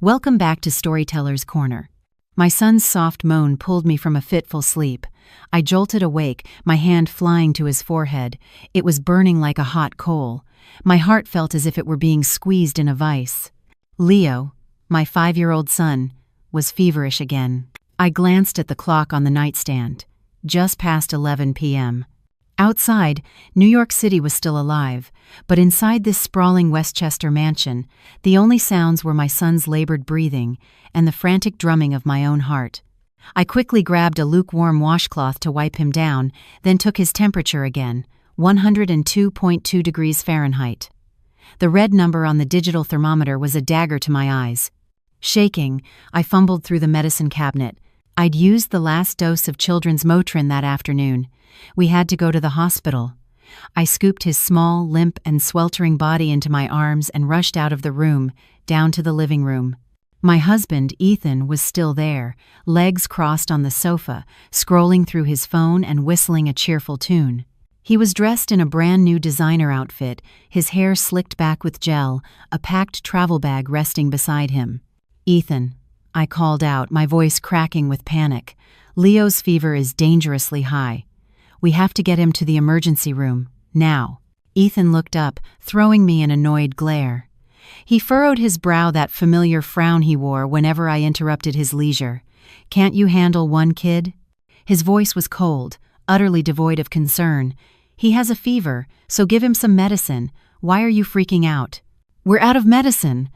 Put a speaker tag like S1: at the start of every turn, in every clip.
S1: Welcome back to Storyteller's Corner. My son's soft moan pulled me from a fitful sleep. I jolted awake, my hand flying to his forehead. It was burning like a hot coal. My heart felt as if it were being squeezed in a vice. Leo, my 5-year-old son, was feverish again. I glanced at the clock on the nightstand. Just past 11 p.m. Outside, New York City was still alive, but inside this sprawling Westchester mansion, the only sounds were my son's labored breathing and the frantic drumming of my own heart. I quickly grabbed a lukewarm washcloth to wipe him down, then took his temperature again, 102.2 degrees Fahrenheit. The red number on the digital thermometer was a dagger to my eyes. Shaking, I fumbled through the medicine cabinet. I'd used the last dose of children's Motrin that afternoon. We had to go to the hospital. I scooped his small, limp, and sweltering body into my arms and rushed out of the room, down to the living room. My husband, Ethan, was still there, legs crossed on the sofa, scrolling through his phone and whistling a cheerful tune. He was dressed in a brand new designer outfit, his hair slicked back with gel, a packed travel bag resting beside him. "Ethan," I called out, my voice cracking with panic. "Leo's fever is dangerously high. We have to get him to the emergency room, now." Ethan looked up, throwing me an annoyed glare. He furrowed his brow, that familiar frown he wore whenever I interrupted his leisure. "Can't you handle one kid?" His voice was cold, utterly devoid of concern. "He has a fever, so give him some medicine. Why are you freaking out?" "We're out of medicine.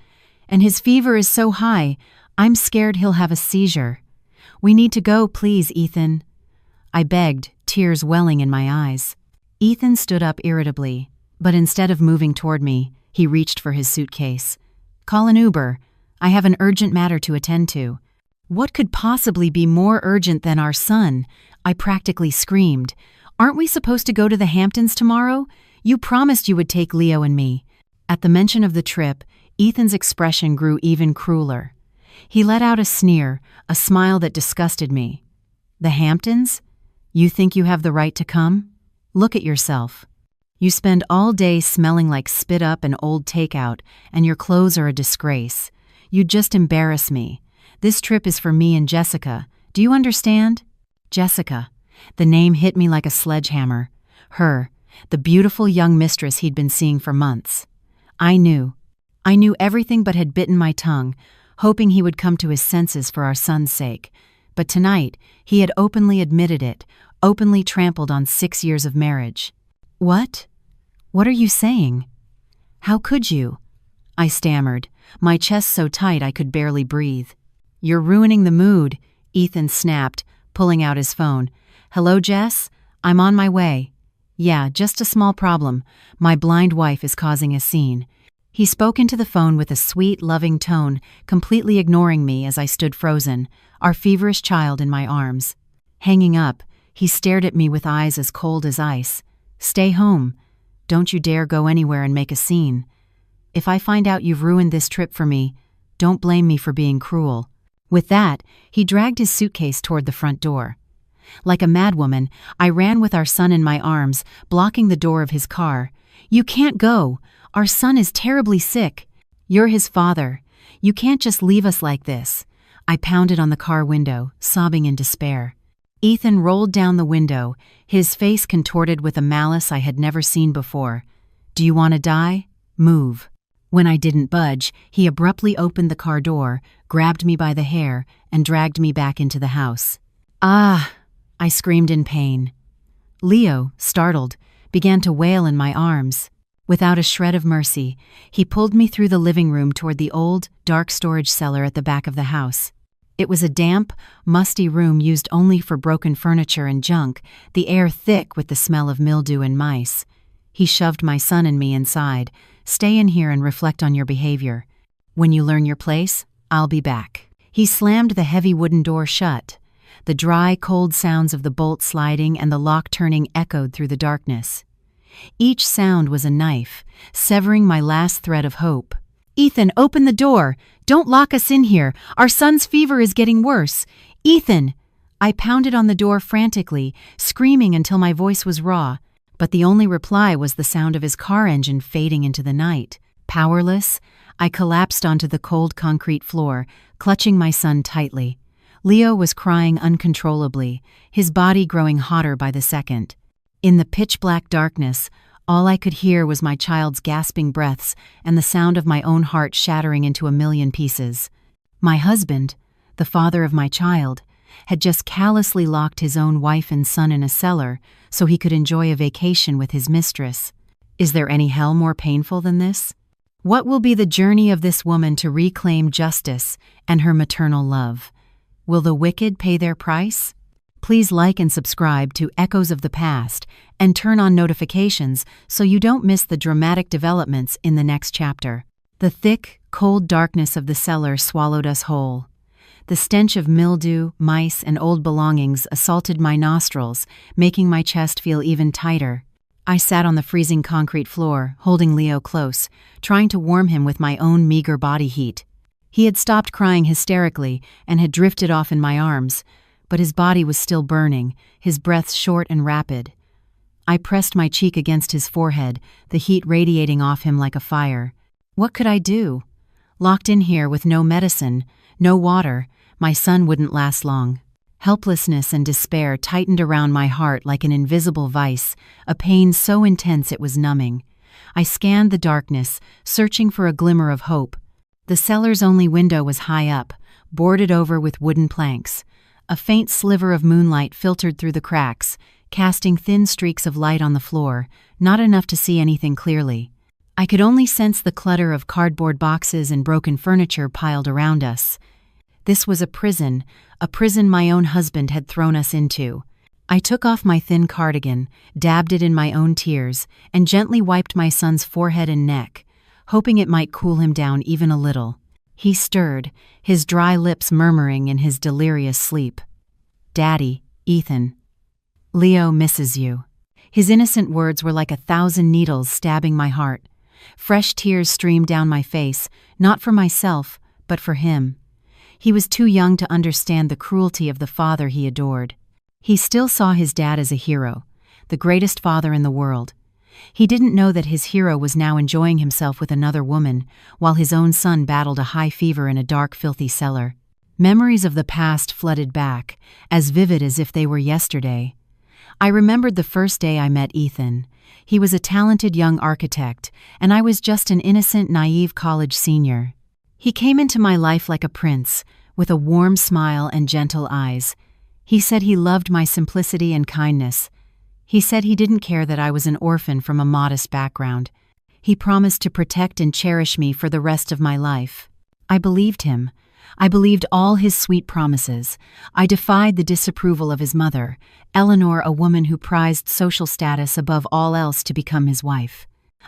S1: And his fever is so high, I'm scared he'll have a seizure. We need to go, please, Ethan," I begged, tears welling in my eyes. Ethan stood up irritably, but instead of moving toward me, he reached for his suitcase. "Call an Uber. I have an urgent matter to attend to." "What could possibly be more urgent than our son?" I practically screamed. "Aren't we supposed to go to the Hamptons tomorrow? You promised you would take Leo and me." At the mention of the trip, Ethan's expression grew even crueler. He let out a sneer, a smile that disgusted me. "The Hamptons? You think you have the right to come? Look at yourself. You spend all day smelling like spit up and old takeout, and your clothes are a disgrace. You just embarrass me. This trip is for me and Jessica. Do you understand?" Jessica. The name hit me like a sledgehammer. Her, the beautiful young mistress he'd been seeing for months. I knew everything but had bitten my tongue, hoping he would come to his senses for our son's sake. But tonight, he had openly admitted it, openly trampled on 6 years of marriage. "What? What are you saying? How could you?" I stammered, my chest so tight I could barely breathe. "You're ruining the mood," Ethan snapped, pulling out his phone. "Hello, Jess? I'm on my way." "Yeah, just a small problem. My blind wife is causing a scene." He spoke into the phone with a sweet, loving tone, completely ignoring me as I stood frozen, our feverish child in my arms. Hanging up, he stared at me with eyes as cold as ice. "Stay home. Don't you dare go anywhere and make a scene. If I find out you've ruined this trip for me, don't blame me for being cruel." With that, he dragged his suitcase toward the front door. Like a madwoman, I ran with our son in my arms, blocking the door of his car. "You can't go. Our son is terribly sick. You're his father. You can't just leave us like this." I pounded on the car window, sobbing in despair. Ethan rolled down the window, his face contorted with a malice I had never seen before. "Do you want to die? Move." When I didn't budge, he abruptly opened the car door, grabbed me by the hair, and dragged me back into the house. "Ah!" I screamed in pain. Leo, startled, began to wail in my arms. Without a shred of mercy, he pulled me through the living room toward the old, dark storage cellar at the back of the house. It was a damp, musty room used only for broken furniture and junk, the air thick with the smell of mildew and mice. He shoved my son and me inside. "Stay in here and reflect on your behavior. When you learn your place, I'll be back." He slammed the heavy wooden door shut. The dry, cold sounds of the bolt sliding and the lock turning echoed through the darkness. Each sound was a knife, severing my last thread of hope. "Ethan, open the door! Don't lock us in here! Our son's fever is getting worse! Ethan!" I pounded on the door frantically, screaming until my voice was raw, but the only reply was the sound of his car engine fading into the night. Powerless, I collapsed onto the cold concrete floor, clutching my son tightly. Leo was crying uncontrollably, his body growing hotter by the second. In the pitch-black darkness, all I could hear was my child's gasping breaths and the sound of my own heart shattering into a million pieces. My husband, the father of my child, had just callously locked his own wife and son in a cellar so he could enjoy a vacation with his mistress. Is there any hell more painful than this? What will be the journey of this woman to reclaim justice and her maternal love? Will the wicked pay their price? Please like and subscribe to Echoes of the Past and turn on notifications so you don't miss the dramatic developments in the next chapter. The thick, cold darkness of the cellar swallowed us whole. The stench of mildew, mice, and old belongings assaulted my nostrils, making my chest feel even tighter. I sat on the freezing concrete floor, holding Leo close, trying to warm him with my own meager body heat. He had stopped crying hysterically and had drifted off in my arms, but his body was still burning, his breaths short and rapid. I pressed my cheek against his forehead, the heat radiating off him like a fire. What could I do? Locked in here with no medicine, no water, my son wouldn't last long. Helplessness and despair tightened around my heart like an invisible vice, a pain so intense it was numbing. I scanned the darkness, searching for a glimmer of hope. The cellar's only window was high up, boarded over with wooden planks. A faint sliver of moonlight filtered through the cracks, casting thin streaks of light on the floor, not enough to see anything clearly. I could only sense the clutter of cardboard boxes and broken furniture piled around us. This was a prison my own husband had thrown us into. I took off my thin cardigan, dabbed it in my own tears, and gently wiped my son's forehead and neck, hoping it might cool him down even a little. He stirred, his dry lips murmuring in his delirious sleep. "Daddy, Ethan. Leo misses you." His innocent words were like 1,000 needles stabbing my heart. Fresh tears streamed down my face, not for myself, but for him. He was too young to understand the cruelty of the father he adored. He still saw his dad as a hero, the greatest father in the world. He didn't know that his hero was now enjoying himself with another woman, while his own son battled a high fever in a dark, filthy cellar. Memories of the past flooded back, as vivid as if they were yesterday. I remembered the first day I met Ethan. He was a talented young architect, and I was just an innocent, naive college senior. He came into my life like a prince, with a warm smile and gentle eyes. He said he loved my simplicity and kindness. He said he didn't care that I was an orphan from a modest background. He promised to protect and cherish me for the rest of my life. I believed him. I believed all his sweet promises. I defied the disapproval of his mother, Eleanor, a woman who prized social status above all else, to become his wife.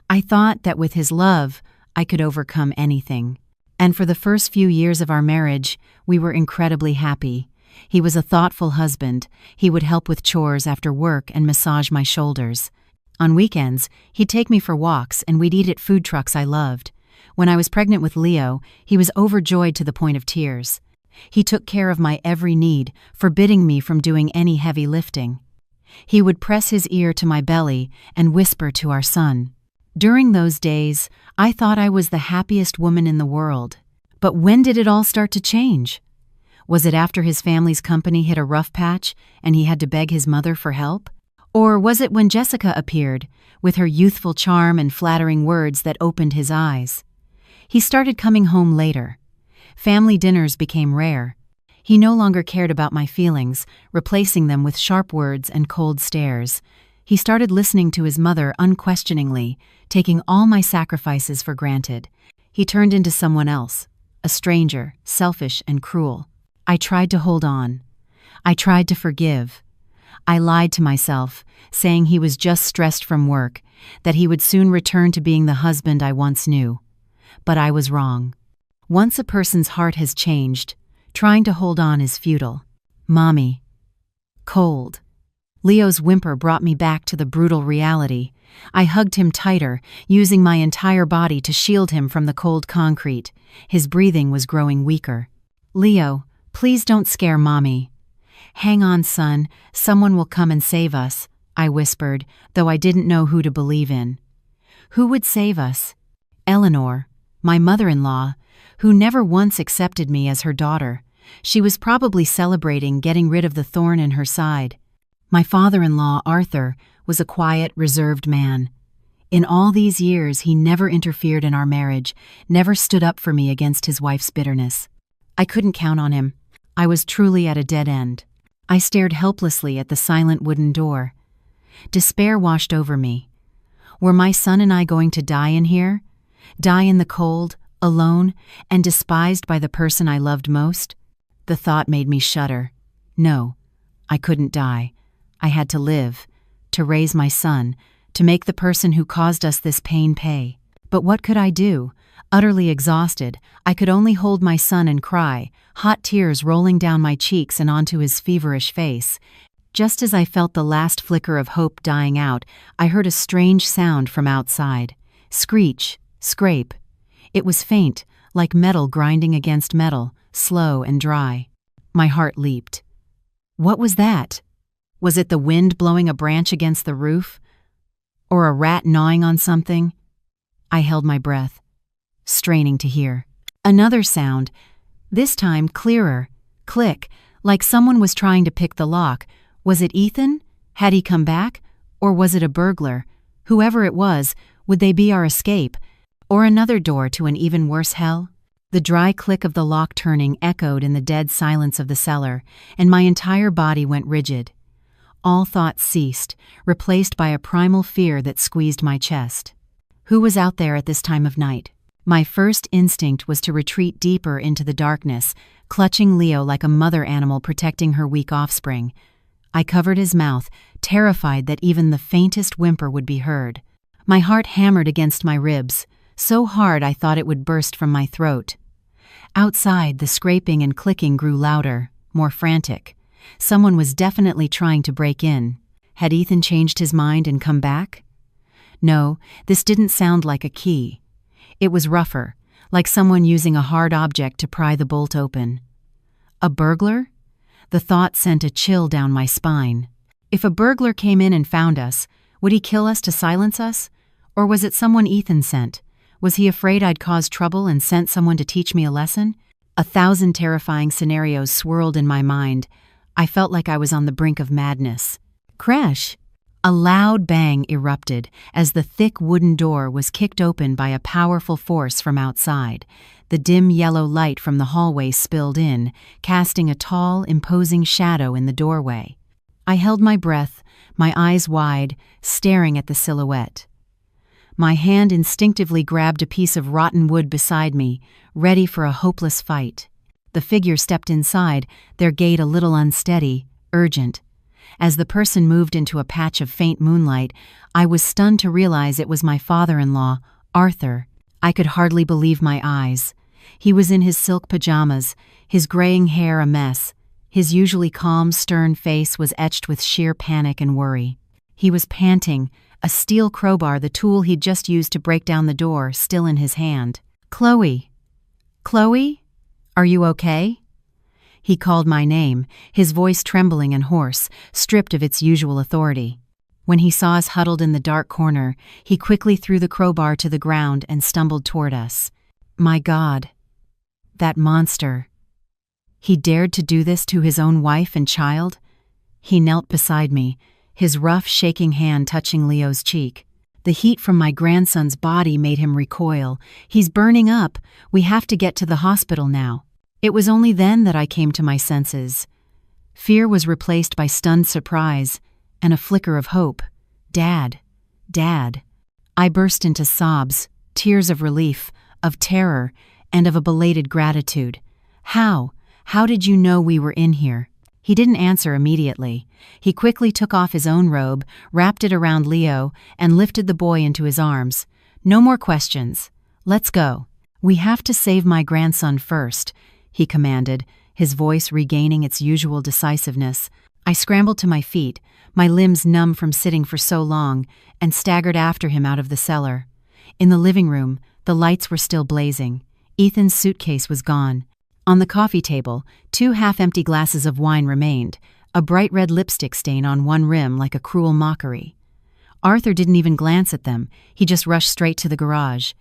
S1: I thought that with his love, I could overcome anything. And for the first few years of our marriage, we were incredibly happy. He was a thoughtful husband. He would help with chores after work and massage my shoulders. On weekends, he'd take me for walks and we'd eat at food trucks I loved. When I was pregnant with Leo, he was overjoyed to the point of tears. He took care of my every need, forbidding me from doing any heavy lifting. He would press his ear to my belly and whisper to our son. During those days, I thought I was the happiest woman in the world. But when did it all start to change? Was it after his family's company hit a rough patch and he had to beg his mother for help? Or was it when Jessica appeared, with her youthful charm and flattering words that opened his eyes? He started coming home later. Family dinners became rare. He no longer cared about my feelings, replacing them with sharp words and cold stares. He started listening to his mother unquestioningly, taking all my sacrifices for granted. He turned into someone else, a stranger, selfish and cruel. I tried to hold on. I tried to forgive. I lied to myself, saying he was just stressed from work, that he would soon return to being the husband I once knew. But I was wrong. Once a person's heart has changed, trying to hold on is futile. Mommy. Cold. Leo's whimper brought me back to the brutal reality. I hugged him tighter, using my entire body to shield him from the cold concrete. His breathing was growing weaker. "Leo, please don't scare Mommy." "Hang on, son. Someone will come and save us," I whispered, though I didn't know who to believe in. Who would save us? Eleanor. My mother-in-law, who never once accepted me as her daughter. She was probably celebrating getting rid of the thorn in her side. My father-in-law, Arthur, was a quiet, reserved man. In all these years, he never interfered in our marriage, never stood up for me against his wife's bitterness. I couldn't count on him. I was truly at a dead end. I stared helplessly at the silent wooden door. Despair washed over me. Were my son and I going to die in here? Die in the cold, alone, and despised by the person I loved most? The thought made me shudder. No, I couldn't die. I had to live, to raise my son, to make the person who caused us this pain pay. But what could I do? Utterly exhausted, I could only hold my son and cry, hot tears rolling down my cheeks and onto his feverish face. Just as I felt the last flicker of hope dying out, I heard a strange sound from outside. Screech, scrape. It was faint, like metal grinding against metal, slow and dry. My heart leaped. What was that? Was it the wind blowing a branch against the roof? Or a rat gnawing on something? I held my breath, straining to hear. Another sound, this time clearer. Click, like someone was trying to pick the lock. Was it Ethan? Had he come back? Or was it a burglar? Whoever it was, would they be our escape? Or another door to an even worse hell? The dry click of the lock turning echoed in the dead silence of the cellar, and my entire body went rigid. All thought ceased, replaced by a primal fear that squeezed my chest. Who was out there at this time of night? My first instinct was to retreat deeper into the darkness, clutching Leo like a mother animal protecting her weak offspring. I covered his mouth, terrified that even the faintest whimper would be heard. My heart hammered against my ribs, so hard I thought it would burst from my throat. Outside, the scraping and clicking grew louder, more frantic. Someone was definitely trying to break in. Had Ethan changed his mind and come back? No, this didn't sound like a key. It was rougher, like someone using a hard object to pry the bolt open. A burglar? The thought sent a chill down my spine. If a burglar came in and found us, would he kill us to silence us? Or was it someone Ethan sent? Was he afraid I'd cause trouble and sent someone to teach me a lesson? 1,000 terrifying scenarios swirled in my mind. I felt like I was on the brink of madness. Crash! A loud bang erupted as the thick wooden door was kicked open by a powerful force from outside. The dim yellow light from the hallway spilled in, casting a tall, imposing shadow in the doorway. I held my breath, my eyes wide, staring at the silhouette. My hand instinctively grabbed a piece of rotten wood beside me, ready for a hopeless fight. The figure stepped inside, their gait a little unsteady, urgent. As the person moved into a patch of faint moonlight, I was stunned to realize it was my father-in-law, Arthur. I could hardly believe my eyes. He was in his silk pajamas, his graying hair a mess. His usually calm, stern face was etched with sheer panic and worry. He was panting, a steel crowbar, the tool he'd just used to break down the door, still in his hand. "Chloe! Chloe? Are you okay?" He called my name, his voice trembling and hoarse, stripped of its usual authority. When he saw us huddled in the dark corner, he quickly threw the crowbar to the ground and stumbled toward us. My God! That monster! He dared to do this to his own wife and child? He knelt beside me, his rough, shaking hand touching Leo's cheek. The heat from my grandson's body made him recoil. "He's burning up. We have to get to the hospital now." It was only then that I came to my senses. Fear was replaced by stunned surprise and a flicker of hope. "Dad! Dad!" I burst into sobs, tears of relief, of terror, and of a belated gratitude. "How? How did you know we were in here?" He didn't answer immediately. He quickly took off his own robe, wrapped it around Leo, and lifted the boy into his arms. "No more questions. Let's go. We have to save my grandson first," he commanded, his voice regaining its usual decisiveness. I scrambled to my feet, my limbs numb from sitting for so long, and staggered after him out of the cellar. In the living room, the lights were still blazing. Ethan's suitcase was gone. On the coffee table, 2 half-empty glasses of wine remained, a bright red lipstick stain on one rim like a cruel mockery. Arthur didn't even glance at them, he just rushed straight to the garage.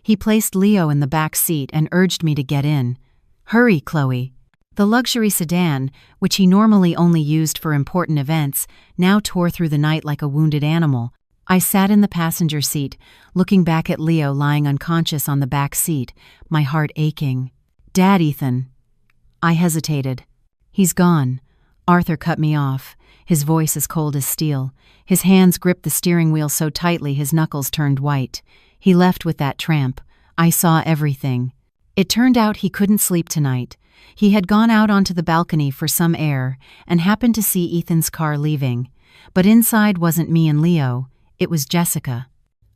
S1: He placed Leo in the back seat and urged me to get in. "Hurry, Chloe." The luxury sedan, which he normally only used for important events, now tore through the night like a wounded animal. I sat in the passenger seat, looking back at Leo lying unconscious on the back seat, my heart aching. "Dad, Ethan." I hesitated. "He's gone." Arthur cut me off, his voice as cold as steel. His hands gripped the steering wheel so tightly his knuckles turned white. "He left with that tramp. I saw everything." It turned out he couldn't sleep tonight. He had gone out onto the balcony for some air and happened to see Ethan's car leaving. But inside wasn't me and Leo, it was Jessica.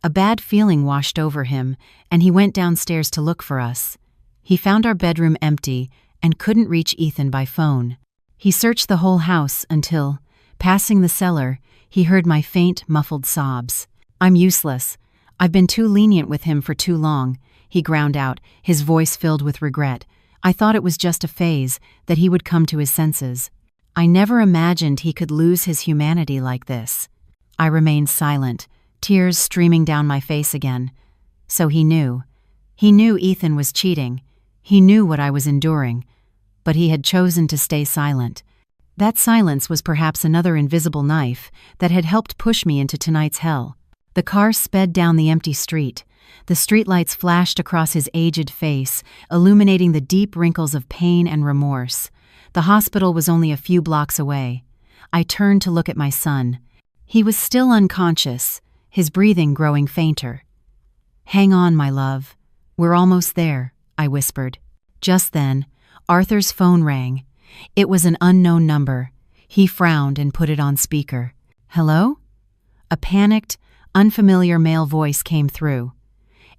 S1: A bad feeling washed over him, and he went downstairs to look for us. He found our bedroom empty and couldn't reach Ethan by phone. He searched the whole house until, passing the cellar, he heard my faint, muffled sobs. "I'm useless. I've been too lenient with him for too long," he ground out, his voice filled with regret. "I thought it was just a phase, that he would come to his senses. I never imagined he could lose his humanity like this." I remained silent, tears streaming down my face again. So he knew. He knew Ethan was cheating. He knew what I was enduring. But he had chosen to stay silent. That silence was perhaps another invisible knife that had helped push me into tonight's hell. The car sped down the empty street. The streetlights flashed across his aged face, illuminating the deep wrinkles of pain and remorse. The hospital was only a few blocks away. I turned to look at my son. He was still unconscious, his breathing growing fainter. "Hang on, my love. We're almost there," I whispered. Just then, Arthur's phone rang. It was an unknown number. He frowned and put it on speaker. "Hello?" A panicked, unfamiliar male voice came through.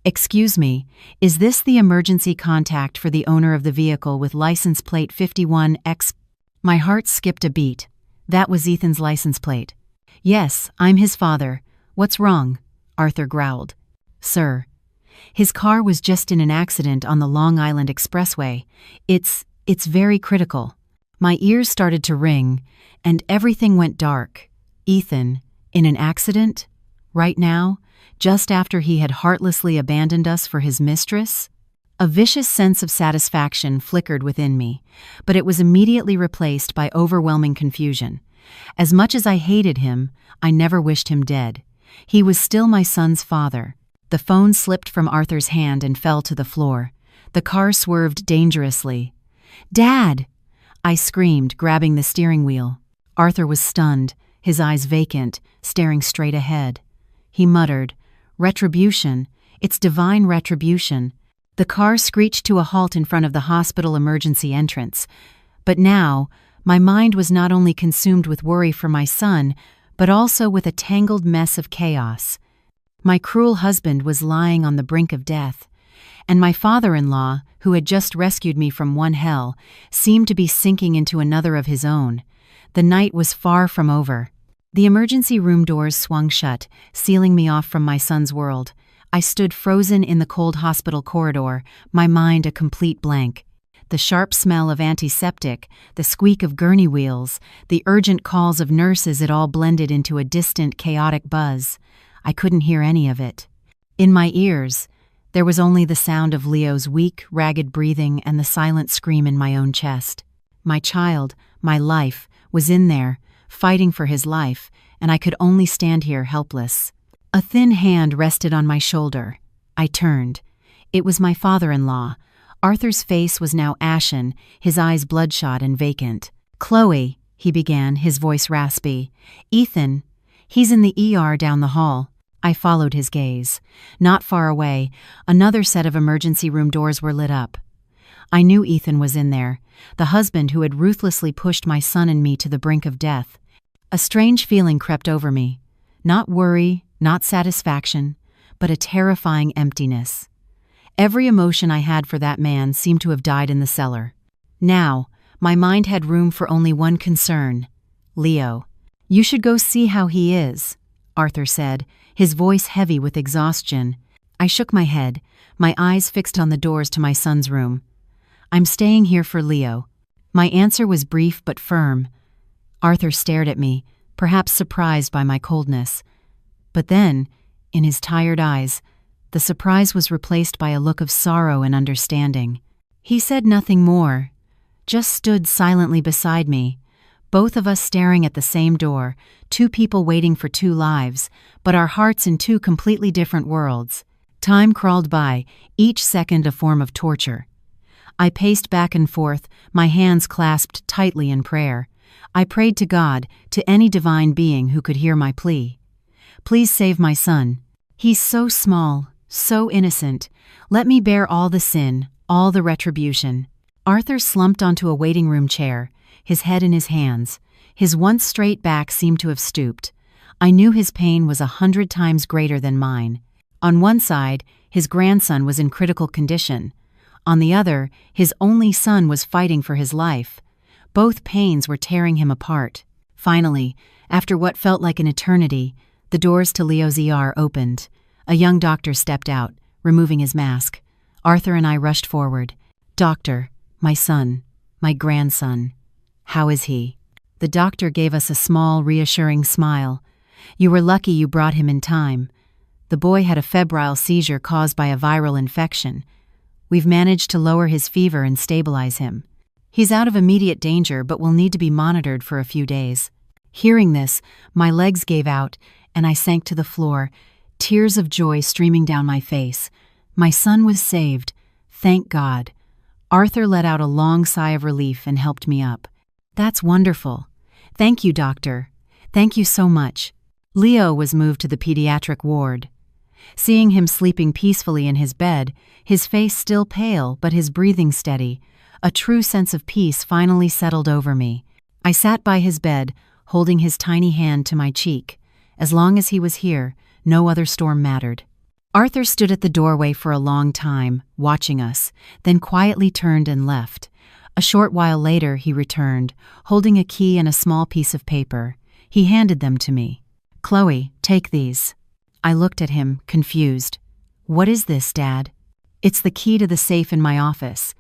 S1: "Excuse me, is this the emergency contact for the owner of the vehicle with license plate 51X?" My heart skipped a beat. That was Ethan's license plate. "Yes, I'm his father. What's wrong?" Arthur growled. "Sir, his car was just in an accident on the Long Island Expressway. It's very critical." My ears started to ring, and everything went dark. Ethan, in an accident? Right now? Just after he had heartlessly abandoned us for his mistress? A vicious sense of satisfaction flickered within me, but it was immediately replaced by overwhelming confusion. As much as I hated him, I never wished him dead. He was still my son's father. The phone slipped from Arthur's hand and fell to the floor. The car swerved dangerously. "Dad!" I screamed, grabbing the steering wheel. Arthur was stunned, his eyes vacant, staring straight ahead. He muttered, "Retribution. It's divine retribution." The car screeched to a halt in front of the hospital emergency entrance. But now, my mind was not only consumed with worry for my son, but also with a tangled mess of chaos. My cruel husband was lying on the brink of death, and my father-in-law, who had just rescued me from one hell, seemed to be sinking into another of his own. The night was far from over. The emergency room doors swung shut, sealing me off from my son's world. I stood frozen in the cold hospital corridor, my mind a complete blank. The sharp smell of antiseptic, the squeak of gurney wheels, the urgent calls of nurses, it all blended into a distant, chaotic buzz. I couldn't hear any of it. In my ears, there was only the sound of Leo's weak, ragged breathing and the silent scream in my own chest. My child, my life, was in there, fighting for his life, and I could only stand here helpless. A thin hand rested on my shoulder. I turned. It was my father-in-law. Arthur's face was now ashen, his eyes bloodshot and vacant. "Chloe," he began, his voice raspy. "Ethan, he's in the ER down the hall." I followed his gaze. Not far away, another set of emergency room doors were lit up. I knew Ethan was in there, the husband who had ruthlessly pushed my son and me to the brink of death. A strange feeling crept over me. Not worry, not satisfaction, but a terrifying emptiness. Every emotion I had for that man seemed to have died in the cellar. Now, my mind had room for only one concern: Leo. "You should go see how he is," Arthur said, his voice heavy with exhaustion. I shook my head, my eyes fixed on the doors to my son's room. "I'm staying here for Leo." My answer was brief but firm. Arthur stared at me, perhaps surprised by my coldness. But then, in his tired eyes, the surprise was replaced by a look of sorrow and understanding. He said nothing more, just stood silently beside me, both of us staring at the same door, two people waiting for two lives, but our hearts in two completely different worlds. Time crawled by, each second a form of torture. I paced back and forth, my hands clasped tightly in prayer. I prayed to God, to any divine being who could hear my plea. Please save my son. He's so small, so innocent. Let me bear all the sin, all the retribution. Arthur slumped onto a waiting room chair, his head in his hands. His once straight back seemed to have stooped. I knew his pain was 100 times greater than mine. On one side, his grandson was in critical condition. On the other, his only son was fighting for his life. Both pains were tearing him apart. Finally, after what felt like an eternity, the doors to Leo's ER opened. A young doctor stepped out, removing his mask. Arthur and I rushed forward. "Doctor, my son, my grandson. How is he?" The doctor gave us a small, reassuring smile. "You were lucky you brought him in time. The boy had a febrile seizure caused by a viral infection. We've managed to lower his fever and stabilize him. He's out of immediate danger but will need to be monitored for a few days." Hearing this, my legs gave out and I sank to the floor, tears of joy streaming down my face. My son was saved. Thank God. Arthur let out a long sigh of relief and helped me up. "That's wonderful. Thank you, doctor. Thank you so much." Leo was moved to the pediatric ward. Seeing him sleeping peacefully in his bed, his face still pale but his breathing steady, a true sense of peace finally settled over me. I sat by his bed, holding his tiny hand to my cheek. As long as he was here, no other storm mattered. Arthur stood at the doorway for a long time, watching us, then quietly turned and left. A short while later, he returned, holding a key and a small piece of paper. He handed them to me. "Chloe, take these." I looked at him, confused. "What is this, Dad?" "It's the key to the safe in my office.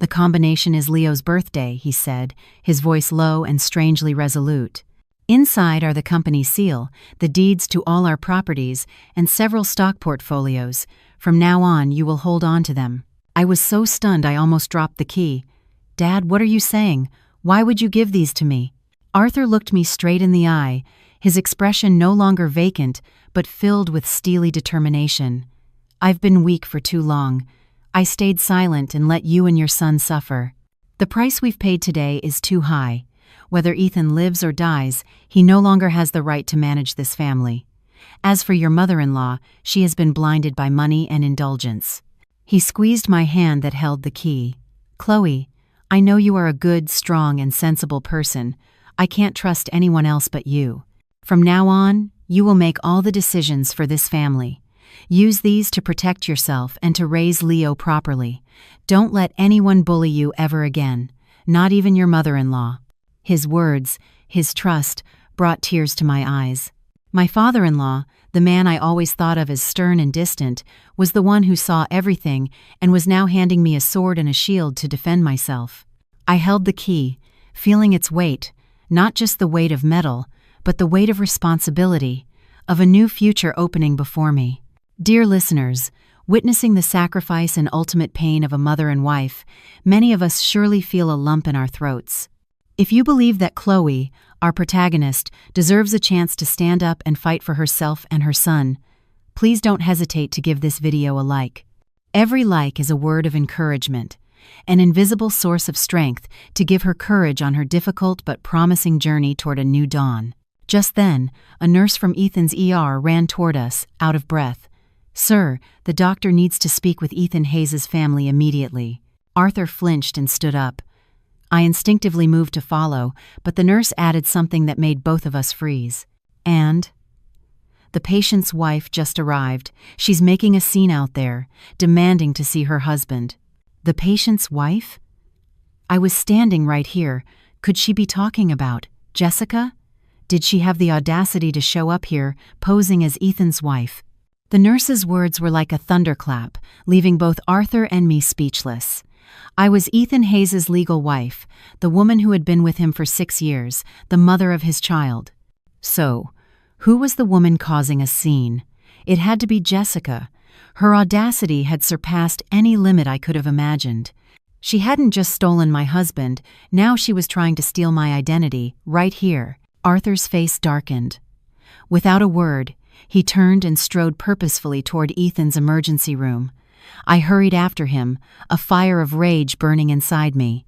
S1: The combination is Leo's birthday," he said, his voice low and strangely resolute. "Inside are the company seal, the deeds to all our properties, and several stock portfolios. From now on, you will hold on to them." I was so stunned I almost dropped the key. "Dad, what are you saying? Why would you give these to me?" Arthur looked me straight in the eye, his expression no longer vacant, but filled with steely determination. "I've been weak for too long. I stayed silent and let you and your son suffer. The price we've paid today is too high. Whether Ethan lives or dies, he no longer has the right to manage this family. As for your mother-in-law, she has been blinded by money and indulgence." He squeezed my hand that held the key. "Chloe, I know you are a good, strong, and sensible person. I can't trust anyone else but you. From now on, you will make all the decisions for this family. Use these to protect yourself and to raise Leo properly. Don't let anyone bully you ever again, not even your mother-in-law." His words, his trust, brought tears to my eyes. My father-in-law, the man I always thought of as stern and distant, was the one who saw everything and was now handing me a sword and a shield to defend myself. I held the key, feeling its weight, not just the weight of metal, but the weight of responsibility, of a new future opening before me. Dear listeners, witnessing the sacrifice and ultimate pain of a mother and wife, many of us surely feel a lump in our throats. If you believe that Chloe, our protagonist, deserves a chance to stand up and fight for herself and her son, please don't hesitate to give this video a like. Every like is a word of encouragement, an invisible source of strength to give her courage on her difficult but promising journey toward a new dawn. Just then, a nurse from Ethan's ER ran toward us, out of breath. "Sir, the doctor needs to speak with Ethan Hayes' family immediately." Arthur flinched and stood up. I instinctively moved to follow, but the nurse added something that made both of us freeze. "And?" "The patient's wife just arrived. She's making a scene out there, demanding to see her husband." "The patient's wife?" I was standing right here. Could she be talking about Jessica? Did she have the audacity to show up here, posing as Ethan's wife? The nurse's words were like a thunderclap, leaving both Arthur and me speechless. I was Ethan Hayes' legal wife, the woman who had been with him for 6 years, the mother of his child. So, who was the woman causing a scene? It had to be Jessica, Her audacity had surpassed any limit I could have imagined. She hadn't just stolen my husband, now she was trying to steal my identity, right here. Arthur's face darkened. Without a word, he turned and strode purposefully toward Ethan's emergency room. I hurried after him, a fire of rage burning inside me.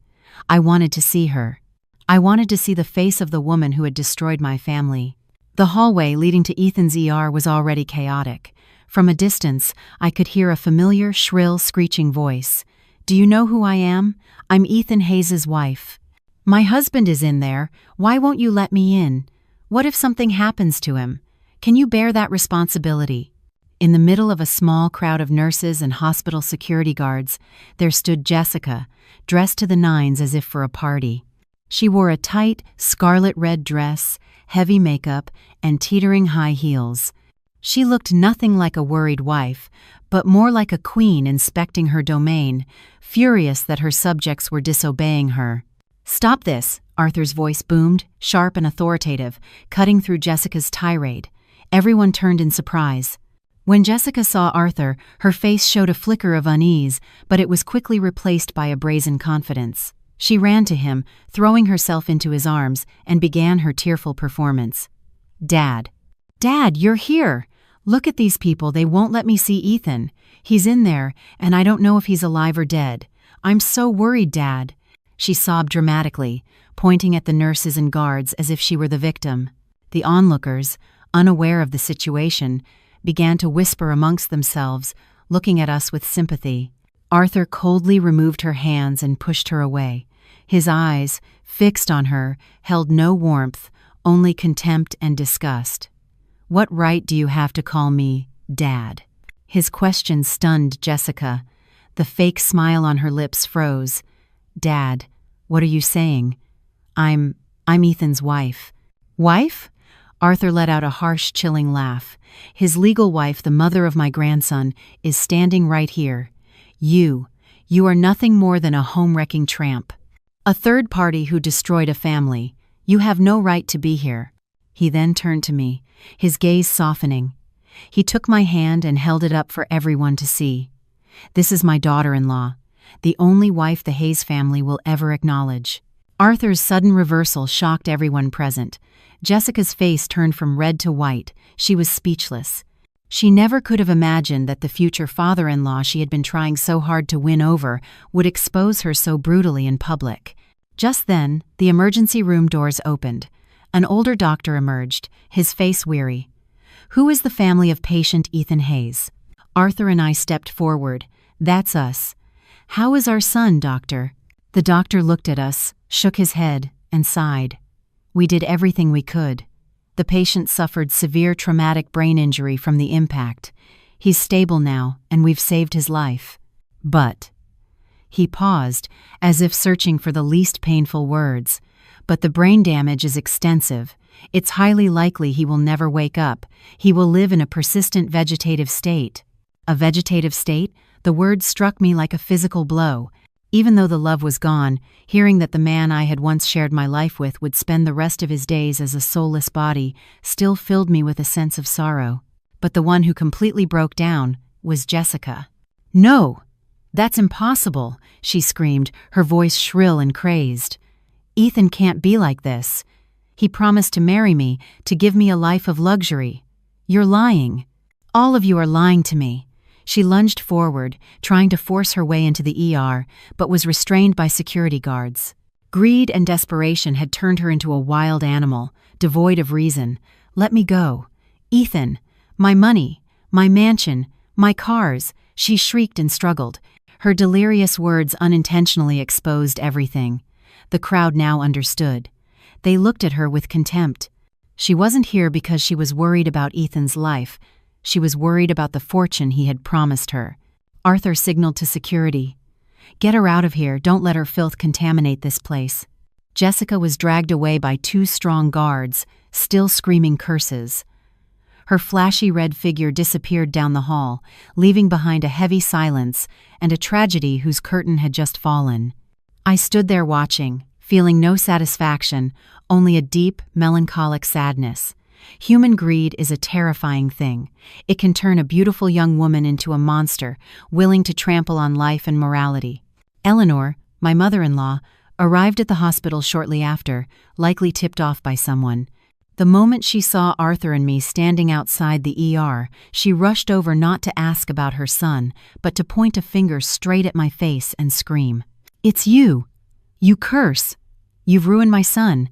S1: I wanted to see her. I wanted to see the face of the woman who had destroyed my family. The hallway leading to Ethan's ER was already chaotic. From a distance, I could hear a familiar, shrill, screeching voice. "Do you know who I am? I'm Ethan Hayes' wife. My husband is in there. Why won't you let me in? What if something happens to him? Can you bear that responsibility?" In the middle of a small crowd of nurses and hospital security guards, there stood Jessica, dressed to the nines as if for a party. She wore a tight, scarlet-red dress, heavy makeup, and teetering high heels. She looked nothing like a worried wife, but more like a queen inspecting her domain, furious that her subjects were disobeying her. "Stop this," Arthur's voice boomed, sharp and authoritative, cutting through Jessica's tirade. Everyone turned in surprise. When Jessica saw Arthur, her face showed a flicker of unease, but it was quickly replaced by a brazen confidence. She ran to him, throwing herself into his arms, and began her tearful performance. "Dad. Dad, you're here! Look at these people, they won't let me see Ethan. He's in there, and I don't know if he's alive or dead. I'm so worried, Dad." She sobbed dramatically, pointing at the nurses and guards as if she were the victim. The onlookers, unaware of the situation, began to whisper amongst themselves, looking at us with sympathy. Arthur coldly removed her hands and pushed her away. His eyes, fixed on her, held no warmth, only contempt and disgust. "What right do you have to call me Dad?" His question stunned Jessica. The fake smile on her lips froze. "Dad, what are you saying? I'm Ethan's wife." "Wife?" Arthur let out a harsh, chilling laugh. "His legal wife, the mother of my grandson, is standing right here. You are nothing more than a home-wrecking tramp. A third party who destroyed a family. You have no right to be here." He then turned to me, his gaze softening. He took my hand and held it up for everyone to see. "This is my daughter-in-law, the only wife the Hayes family will ever acknowledge." Arthur's sudden reversal shocked everyone present. Jessica's face turned from red to white. She was speechless. She never could have imagined that the future father-in-law she had been trying so hard to win over would expose her so brutally in public. Just then, the emergency room doors opened. An older doctor emerged, his face weary. "Who is the family of patient Ethan Hayes?" Arthur and I stepped forward. "That's us." "How is our son, doctor?" The doctor looked at us, shook his head, and sighed. "We did everything we could. The patient suffered severe traumatic brain injury from the impact. He's stable now, and we've saved his life. But—" He paused, as if searching for the least painful words. "But the brain damage is extensive. It's highly likely he will never wake up. He will live in a persistent vegetative state." A vegetative state? The word struck me like a physical blow. Even though the love was gone, hearing that the man I had once shared my life with would spend the rest of his days as a soulless body still filled me with a sense of sorrow. But the one who completely broke down was Jessica. "No! That's impossible!" she screamed, her voice shrill and crazed. "Ethan can't be like this. He promised to marry me, to give me a life of luxury. You're lying. All of you are lying to me." She lunged forward, trying to force her way into the ER, but was restrained by security guards. Greed and desperation had turned her into a wild animal, devoid of reason. "Let me go. Ethan, my money, my mansion, my cars," she shrieked and struggled. Her delirious words unintentionally exposed everything. The crowd now understood. They looked at her with contempt. She wasn't here because she was worried about Ethan's life. She was worried about the fortune he had promised her. Arthur signaled to security. "Get her out of here, don't let her filth contaminate this place." Jessica was dragged away by 2 strong guards, still screaming curses. Her flashy red figure disappeared down the hall, leaving behind a heavy silence and a tragedy whose curtain had just fallen. I stood there watching, feeling no satisfaction, only a deep, melancholic sadness. Human greed is a terrifying thing. It can turn a beautiful young woman into a monster, willing to trample on life and morality. Eleanor, my mother-in-law, arrived at the hospital shortly after, likely tipped off by someone. The moment she saw Arthur and me standing outside the ER, she rushed over not to ask about her son, but to point a finger straight at my face and scream, "It's you! You curse! You've ruined my son!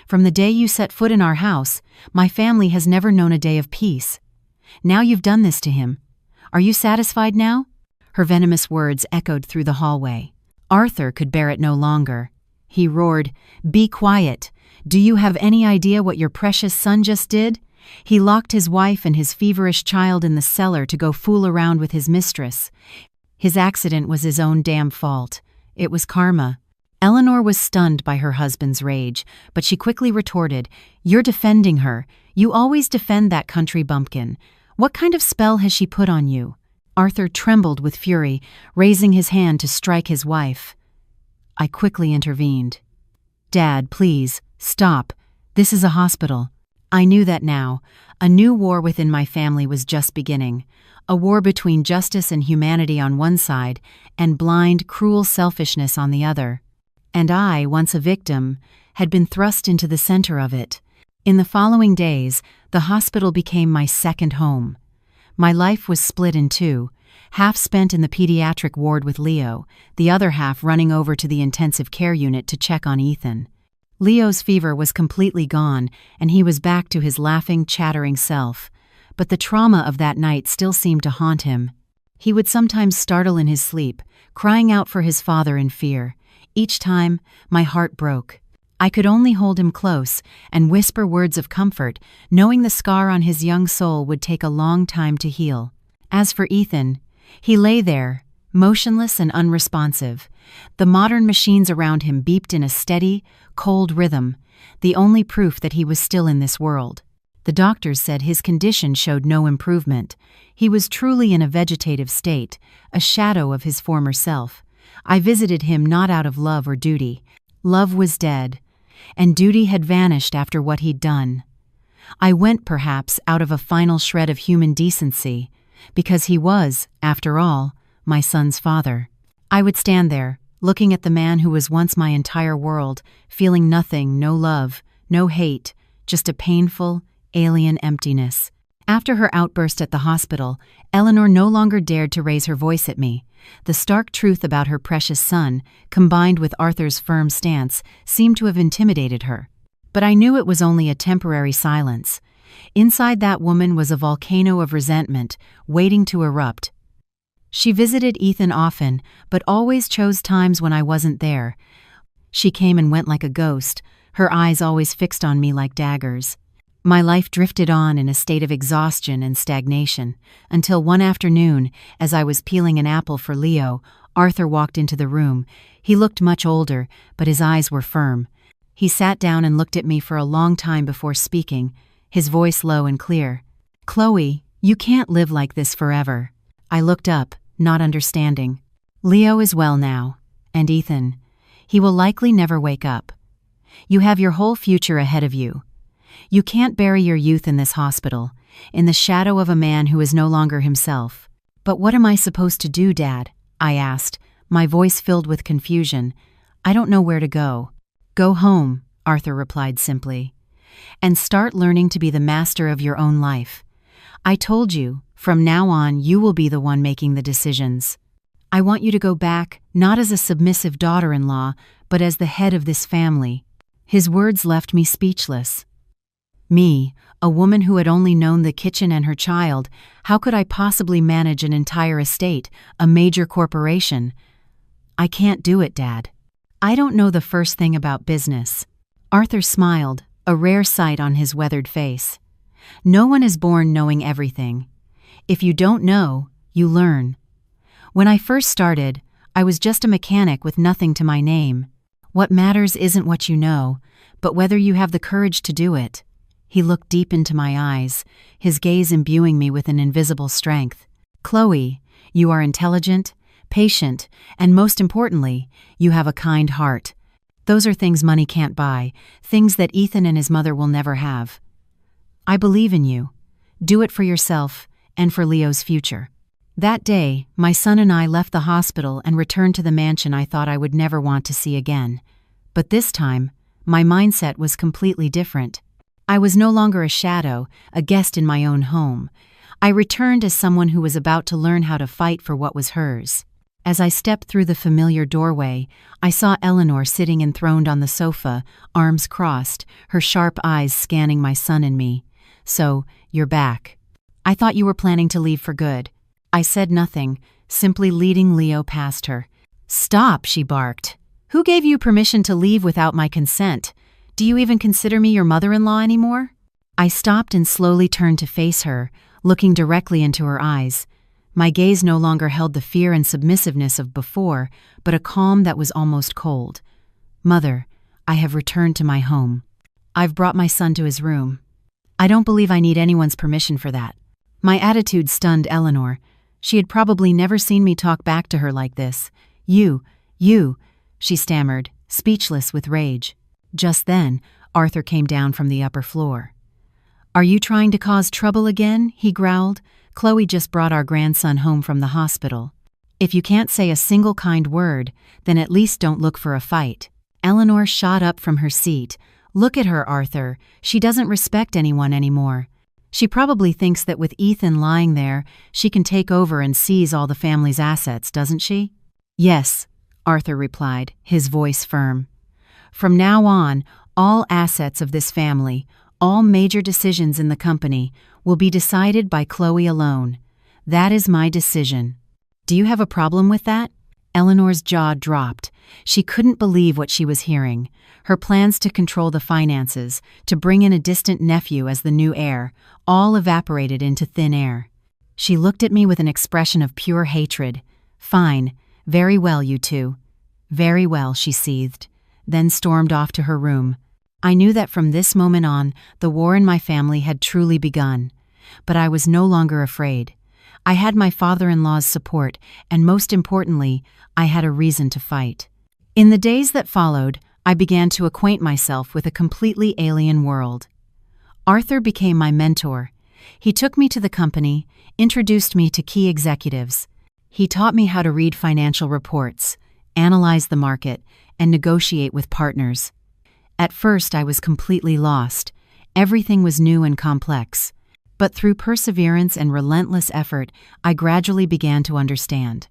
S1: From the day you set foot in our house, my family has never known a day of peace. Now you've done this to him. Are you satisfied now?" Her venomous words echoed through the hallway. Arthur could bear it no longer. He roared, "Be quiet! Do you have any idea what your precious son just did? He locked his wife and his feverish child in the cellar to go fool around with his mistress. His accident was his own damn fault. It was karma." Eleanor was stunned by her husband's rage, but she quickly retorted, "You're defending her. You always defend that country bumpkin. What kind of spell has she put on you?" Arthur trembled with fury, raising his hand to strike his wife. I quickly intervened. "Dad, please, stop. This is a hospital." I knew that now. A new war within my family was just beginning. A war between justice and humanity on one side, and blind, cruel selfishness on the other. And I, once a victim, had been thrust into the center of it. In the following days, the hospital became my second home. My life was split in two, half spent in the pediatric ward with Leo, the other half running over to the intensive care unit to check on Ethan. Leo's fever was completely gone, and he was back to his laughing, chattering self. But the trauma of that night still seemed to haunt him. He would sometimes startle in his sleep, crying out for his father in fear. Each time, my heart broke. I could only hold him close and whisper words of comfort, knowing the scar on his young soul would take a long time to heal. As for Ethan, he lay there, motionless and unresponsive. The modern machines around him beeped in a steady, cold rhythm, the only proof that he was still in this world. The doctors said his condition showed no improvement. He was truly in a vegetative state, a shadow of his former self. I visited him not out of love or duty. Love was dead, and duty had vanished after what he'd done. I went, perhaps, out of a final shred of human decency, because he was, after all, my son's father. I would stand there, looking at the man who was once my entire world, feeling nothing, no love, no hate, just a painful, alien emptiness. After her outburst at the hospital, Eleanor no longer dared to raise her voice at me. The stark truth about her precious son, combined with Arthur's firm stance, seemed to have intimidated her. But I knew it was only a temporary silence. Inside that woman was a volcano of resentment, waiting to erupt. She visited Ethan often, but always chose times when I wasn't there. She came and went like a ghost, her eyes always fixed on me like daggers. My life drifted on in a state of exhaustion and stagnation, until one afternoon, as I was peeling an apple for Leo, Arthur walked into the room. He looked much older, but his eyes were firm. He sat down and looked at me for a long time before speaking, his voice low and clear. "Chloe, you can't live like this forever." I looked up, not understanding. "Leo is well now, and Ethan, he will likely never wake up. You have your whole future ahead of you. You can't bury your youth in this hospital, in the shadow of a man who is no longer himself." "But what am I supposed to do, Dad?" I asked, my voice filled with confusion. "I don't know where to go." "Go home," Arthur replied simply, "and start learning to be the master of your own life. I told you, from now on you will be the one making the decisions. I want you to go back, not as a submissive daughter-in-law, but as the head of this family." His words left me speechless. Me, a woman who had only known the kitchen and her child, how could I possibly manage an entire estate, a major corporation? "I can't do it, Dad. I don't know the first thing about business." Arthur smiled, a rare sight on his weathered face. "No one is born knowing everything. If you don't know, you learn. When I first started, I was just a mechanic with nothing to my name. What matters isn't what you know, but whether you have the courage to do it." He looked deep into my eyes, his gaze imbuing me with an invisible strength. "Chloe, you are intelligent, patient, and most importantly, you have a kind heart. Those are things money can't buy, things that Ethan and his mother will never have." I believe in you. Do it for yourself and for Leo's future." That day, my son and I left the hospital and returned to the mansion I thought I would never want to see again. But this time, my mindset was completely different. I was no longer a shadow, a guest in my own home. I returned as someone who was about to learn how to fight for what was hers. As I stepped through the familiar doorway, I saw Eleanor sitting enthroned on the sofa, arms crossed, her sharp eyes scanning my son and me. "So, you're back. I thought you were planning to leave for good." I said nothing, simply leading Leo past her. "Stop," she barked. "Who gave you permission to leave without my consent? Do you even consider me your mother-in-law anymore?" I stopped and slowly turned to face her, looking directly into her eyes. My gaze no longer held the fear and submissiveness of before, but a calm that was almost cold. "Mother, I have returned to my home. I've brought my son to his room. I don't believe I need anyone's permission for that." My attitude stunned Eleanor. She had probably never seen me talk back to her like this. You, she stammered, speechless with rage. Just then, Arthur came down from the upper floor. "Are you trying to cause trouble again?" he growled. "Chloe just brought our grandson home from the hospital. If you can't say a single kind word, then at least don't look for a fight." Eleanor shot up from her seat. "Look at her, Arthur. She doesn't respect anyone anymore. She probably thinks that with Ethan lying there, she can take over and seize all the family's assets, doesn't she?" "Yes," Arthur replied, his voice firm. "From now on, all assets of this family, all major decisions in the company, will be decided by Chloe alone. That is my decision. Do you have a problem with that?" Eleanor's jaw dropped. She couldn't believe what she was hearing. Her plans to control the finances, to bring in a distant nephew as the new heir, all evaporated into thin air. She looked at me with an expression of pure hatred. "Fine. Very well, you two." "Very well," she seethed, then stormed off to her room. I knew that from this moment on, the war in my family had truly begun. But I was no longer afraid. I had my father-in-law's support, and most importantly, I had a reason to fight. In the days that followed, I began to acquaint myself with a completely alien world. Arthur became my mentor. He took me to the company, introduced me to key executives. He taught me how to read financial reports, analyze the market, and negotiate with partners. At first, I was completely lost. Everything was new and complex. But through perseverance and relentless effort, I gradually began to understand.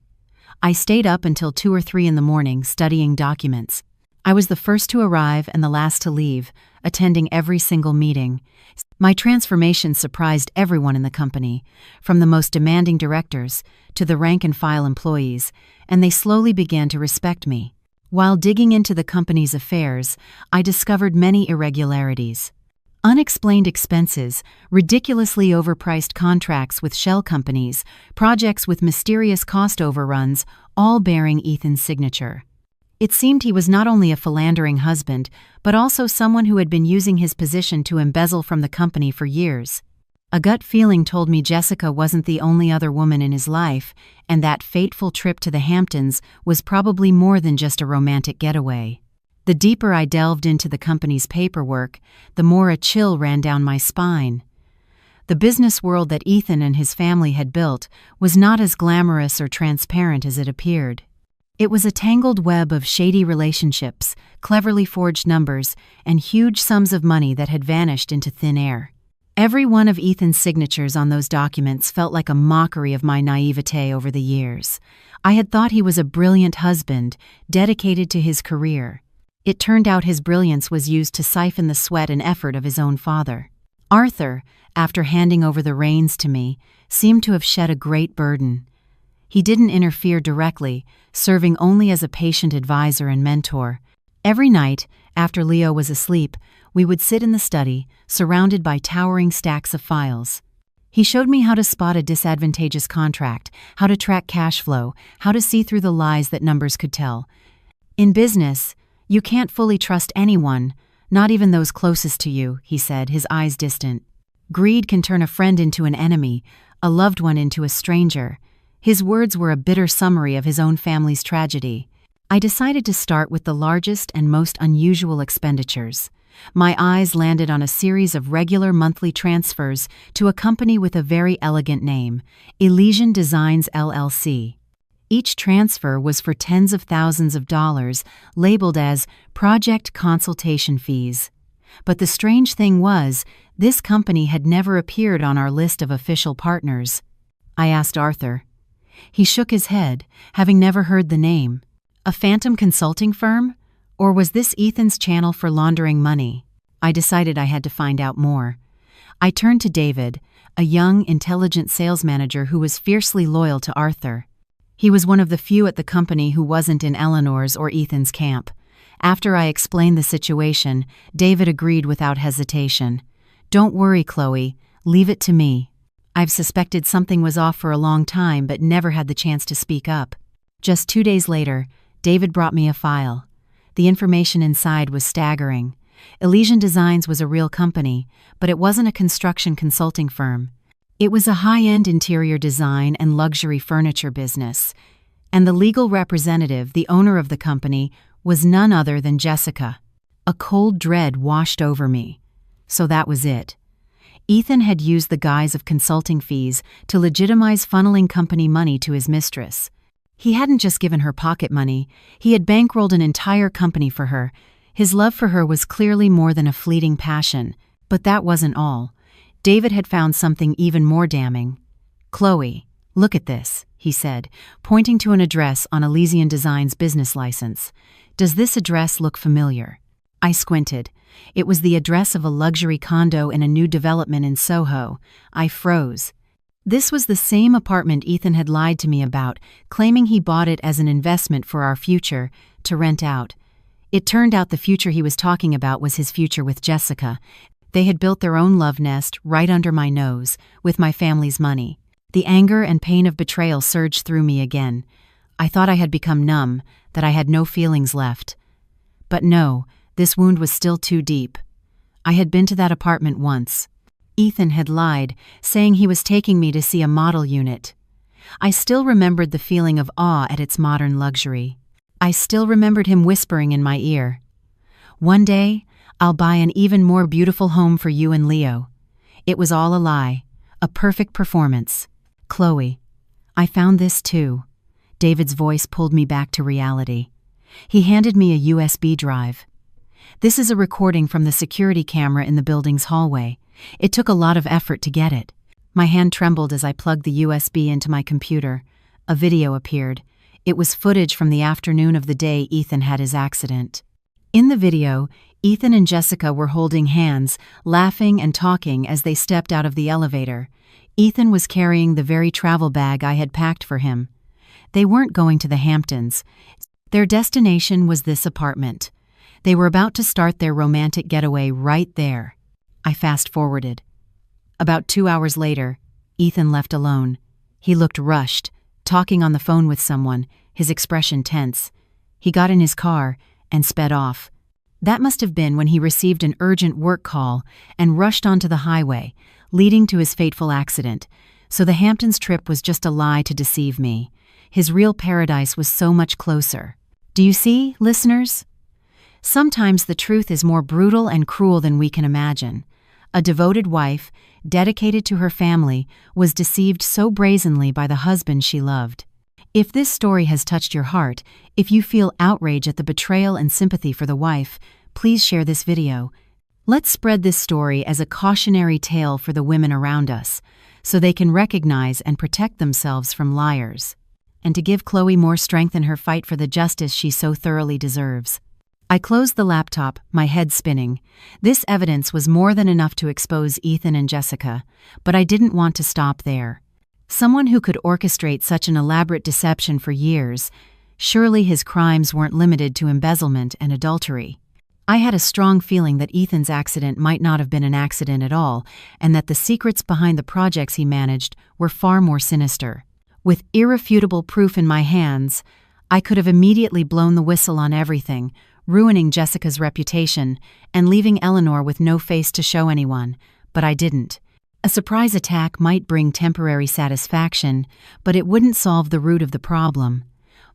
S1: I stayed up until 2 or 3 in the morning studying documents. I was the first to arrive and the last to leave, attending every single meeting. My transformation surprised everyone in the company, from the most demanding directors to the rank-and-file employees, and they slowly began to respect me. While digging into the company's affairs, I discovered many irregularities. Unexplained expenses, ridiculously overpriced contracts with shell companies, projects with mysterious cost overruns, all bearing Ethan's signature. It seemed he was not only a philandering husband, but also someone who had been using his position to embezzle from the company for years. A gut feeling told me Jessica wasn't the only other woman in his life, and that fateful trip to the Hamptons was probably more than just a romantic getaway. The deeper I delved into the company's paperwork, the more a chill ran down my spine. The business world that Ethan and his family had built was not as glamorous or transparent as it appeared. It was a tangled web of shady relationships, cleverly forged numbers, and huge sums of money that had vanished into thin air. Every one of Ethan's signatures on those documents felt like a mockery of my naivete over the years. I had thought he was a brilliant husband, dedicated to his career. It turned out his brilliance was used to siphon the sweat and effort of his own father. Arthur, after handing over the reins to me, seemed to have shed a great burden. He didn't interfere directly, serving only as a patient advisor and mentor. Every night, after Leo was asleep, we would sit in the study, surrounded by towering stacks of files. He showed me how to spot a disadvantageous contract, how to track cash flow, how to see through the lies that numbers could tell. In business, you can't fully trust anyone, not even those closest to you, he said, his eyes distant. Greed can turn a friend into an enemy, a loved one into a stranger. His words were a bitter summary of his own family's tragedy. I decided to start with the largest and most unusual expenditures. My eyes landed on a series of regular monthly transfers to a company with a very elegant name, Elysian Designs LLC. Each transfer was for tens of thousands of dollars, labeled as project consultation fees. But the strange thing was, this company had never appeared on our list of official partners. I asked Arthur. He shook his head, having never heard the name. A phantom consulting firm? Or was this Ethan's channel for laundering money? I decided I had to find out more. I turned to David, a young, intelligent sales manager who was fiercely loyal to Arthur. He was one of the few at the company who wasn't in Eleanor's or Ethan's camp. After I explained the situation, David agreed without hesitation. "Don't worry, Chloe. Leave it to me. I've suspected something was off for a long time but never had the chance to speak up." Just 2 days later, David brought me a file. The information inside was staggering. Elysian Designs was a real company, but it wasn't a construction consulting firm. It was a high-end interior design and luxury furniture business. And the legal representative, the owner of the company, was none other than Jessica. A cold dread washed over me. So that was it. Ethan had used the guise of consulting fees to legitimize funneling company money to his mistress. He hadn't just given her pocket money, he had bankrolled an entire company for her. His love for her was clearly more than a fleeting passion. But that wasn't all. David had found something even more damning. "Chloe, look at this," he said, pointing to an address on Elysian Designs' business license. "Does this address look familiar?" I squinted. It was the address of a luxury condo in a new development in Soho. I froze. This was the same apartment Ethan had lied to me about, claiming he bought it as an investment for our future, to rent out. It turned out the future he was talking about was his future with Jessica. They had built their own love nest right under my nose, with my family's money. The anger and pain of betrayal surged through me again. I thought I had become numb, that I had no feelings left. But no, this wound was still too deep. I had been to that apartment once. Ethan had lied, saying he was taking me to see a model unit. I still remembered the feeling of awe at its modern luxury. I still remembered him whispering in my ear, "One day, I'll buy an even more beautiful home for you and Leo." It was all a lie, a perfect performance. "Chloe, I found this too." David's voice pulled me back to reality. He handed me a USB drive. "This is a recording from the security camera in the building's hallway. It took a lot of effort to get it." My hand trembled as I plugged the USB into my computer. A video appeared. It was footage from the afternoon of the day Ethan had his accident. In the video, Ethan and Jessica were holding hands, laughing and talking as they stepped out of the elevator. Ethan was carrying the very travel bag I had packed for him. They weren't going to the Hamptons. Their destination was this apartment. They were about to start their romantic getaway right there. I fast-forwarded. About 2 hours later, Ethan left alone. He looked rushed, talking on the phone with someone, his expression tense. He got in his car and sped off. That must have been when he received an urgent work call and rushed onto the highway, leading to his fateful accident. So the Hamptons trip was just a lie to deceive me. His real paradise was so much closer. Do you see, listeners? Sometimes the truth is more brutal and cruel than we can imagine. A devoted wife, dedicated to her family, was deceived so brazenly by the husband she loved. If this story has touched your heart, if you feel outrage at the betrayal and sympathy for the wife, please share this video. Let's spread this story as a cautionary tale for the women around us, so they can recognize and protect themselves from liars. And to give Chloe more strength in her fight for the justice she so thoroughly deserves. I closed the laptop, my head spinning. This evidence was more than enough to expose Ethan and Jessica, but I didn't want to stop there. Someone who could orchestrate such an elaborate deception for years, surely his crimes weren't limited to embezzlement and adultery. I had a strong feeling that Ethan's accident might not have been an accident at all, and that the secrets behind the projects he managed were far more sinister. With irrefutable proof in my hands, I could have immediately blown the whistle on everything, ruining Jessica's reputation and leaving Eleanor with no face to show anyone, but I didn't. A surprise attack might bring temporary satisfaction, but it wouldn't solve the root of the problem.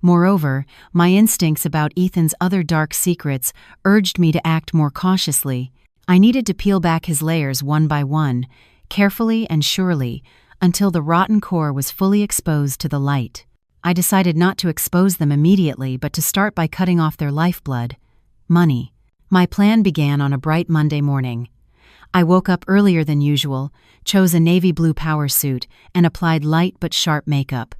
S1: Moreover, my instincts about Ethan's other dark secrets urged me to act more cautiously. I needed to peel back his layers one by one, carefully and surely, until the rotten core was fully exposed to the light. I decided not to expose them immediately, but to start by cutting off their lifeblood: money. My plan began on a bright Monday morning. I woke up earlier than usual, chose a navy blue power suit, and applied light but sharp makeup.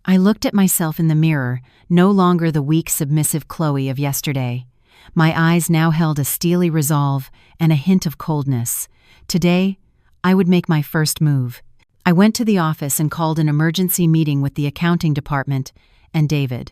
S1: I looked at myself in the mirror, no longer the weak, submissive Chloe of yesterday. My eyes now held a steely resolve and a hint of coldness. Today, I would make my first move. I went to the office and called an emergency meeting with the accounting department and David.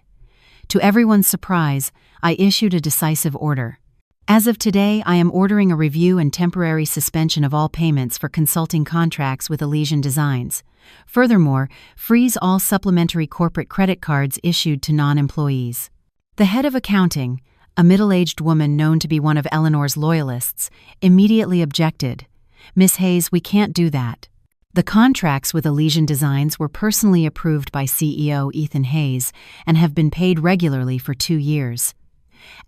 S1: To everyone's surprise, I issued a decisive order. As of today, I am ordering a review and temporary suspension of all payments for consulting contracts with Elysian Designs. Furthermore, freeze all supplementary corporate credit cards issued to non-employees. The head of accounting, a middle-aged woman known to be one of Eleanor's loyalists, immediately objected. "Miss Hayes, we can't do that. The contracts with Elysian Designs were personally approved by CEO Ethan Hayes and have been paid regularly for 2 years.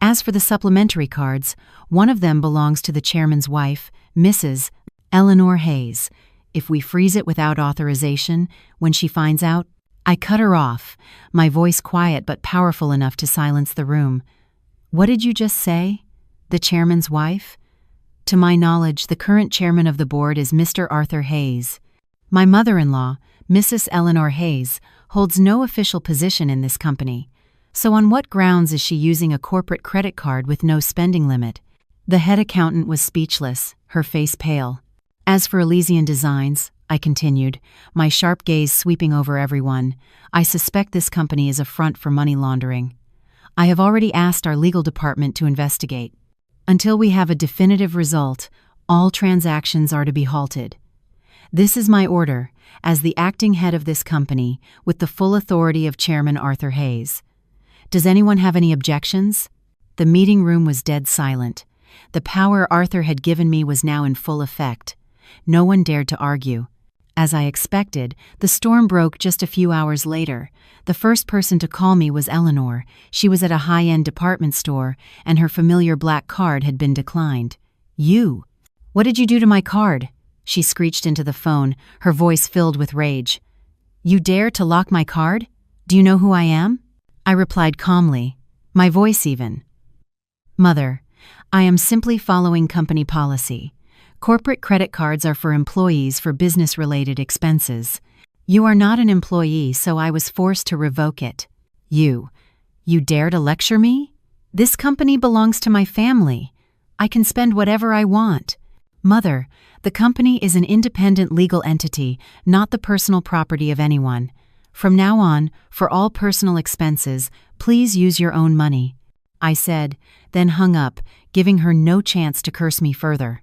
S1: As for the supplementary cards, one of them belongs to the chairman's wife, Mrs. Eleanor Hayes. If we freeze it without authorization, when she finds out..." I cut her off, my voice quiet but powerful enough to silence the room. "What did you just say? The chairman's wife?" To my knowledge, the current chairman of the board is Mr. Arthur Hayes. My mother-in-law, Mrs. Eleanor Hayes, holds no official position in this company. So on what grounds is she using a corporate credit card with no spending limit? The head accountant was speechless, her face pale. "As for Elysian Designs," I continued, my sharp gaze sweeping over everyone, "I suspect this company is a front for money laundering. I have already asked our legal department to investigate. Until we have a definitive result, all transactions are to be halted. This is my order, as the acting head of this company, with the full authority of Chairman Arthur Hayes. Does anyone have any objections?" The meeting room was dead silent. The power Arthur had given me was now in full effect. No one dared to argue. As I expected, the storm broke just a few hours later. The first person to call me was Eleanor. She was at a high-end department store, and her familiar black card had been declined. "You? What did you do to my card?" she screeched into the phone, her voice filled with rage. "You dare to lock my card? Do you know who I am?" I replied calmly, my voice even. "Mother, I am simply following company policy. Corporate credit cards are for employees for business-related expenses. You are not an employee, so I was forced to revoke it. You dare to lecture me? This company belongs to my family. I can spend whatever I want. Mother, the company is an independent legal entity, not the personal property of anyone. From now on, for all personal expenses, please use your own money," I said, then hung up, giving her no chance to curse me further.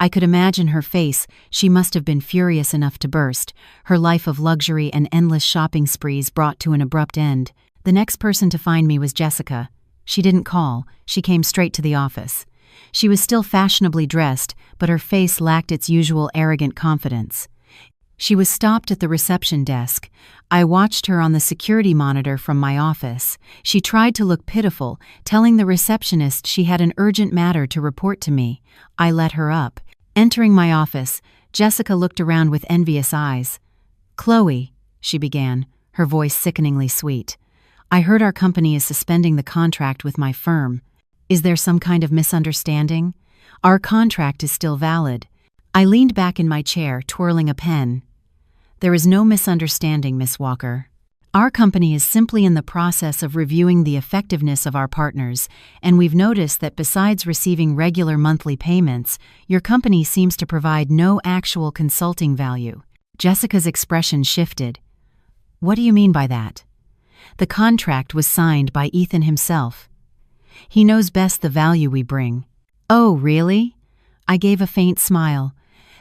S1: I could imagine her face. She must have been furious enough to burst, her life of luxury and endless shopping sprees brought to an abrupt end. The next person to find me was Jessica. She didn't call, she came straight to the office. She was still fashionably dressed, but her face lacked its usual arrogant confidence. She was stopped at the reception desk. I watched her on the security monitor from my office. She tried to look pitiful, telling the receptionist she had an urgent matter to report to me. I let her up. Entering my office, Jessica looked around with envious eyes. "Chloe," she began, her voice sickeningly sweet, "I heard our company is suspending the contract with my firm. Is there some kind of misunderstanding? Our contract is still valid." I leaned back in my chair, twirling a pen. "There is no misunderstanding, Miss Walker. Our company is simply in the process of reviewing the effectiveness of our partners, and we've noticed that besides receiving regular monthly payments, your company seems to provide no actual consulting value." Jessica's expression shifted. "What do you mean by that?" "The contract was signed by Ethan himself. He knows best the value we bring." "Oh, really?" I gave a faint smile.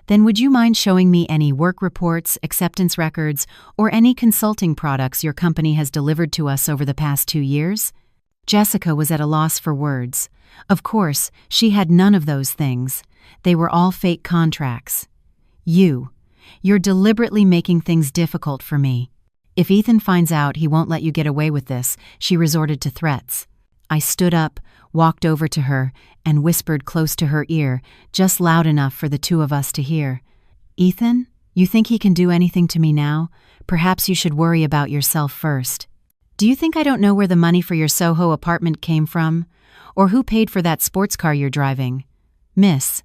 S1: "Then would you mind showing me any work reports, acceptance records, or any consulting products your company has delivered to us over the past 2 years?" Jessica was at a loss for words. Of course, she had none of those things. They were all fake contracts. You're deliberately making things difficult for me. If Ethan finds out, he won't let you get away with this, she resorted to threats. I stood up, walked over to her, and whispered close to her ear, just loud enough for the two of us to hear. Ethan, you think he can do anything to me now? Perhaps you should worry about yourself first. Do you think I don't know where the money for your Soho apartment came from? Or who paid for that sports car you're driving? Miss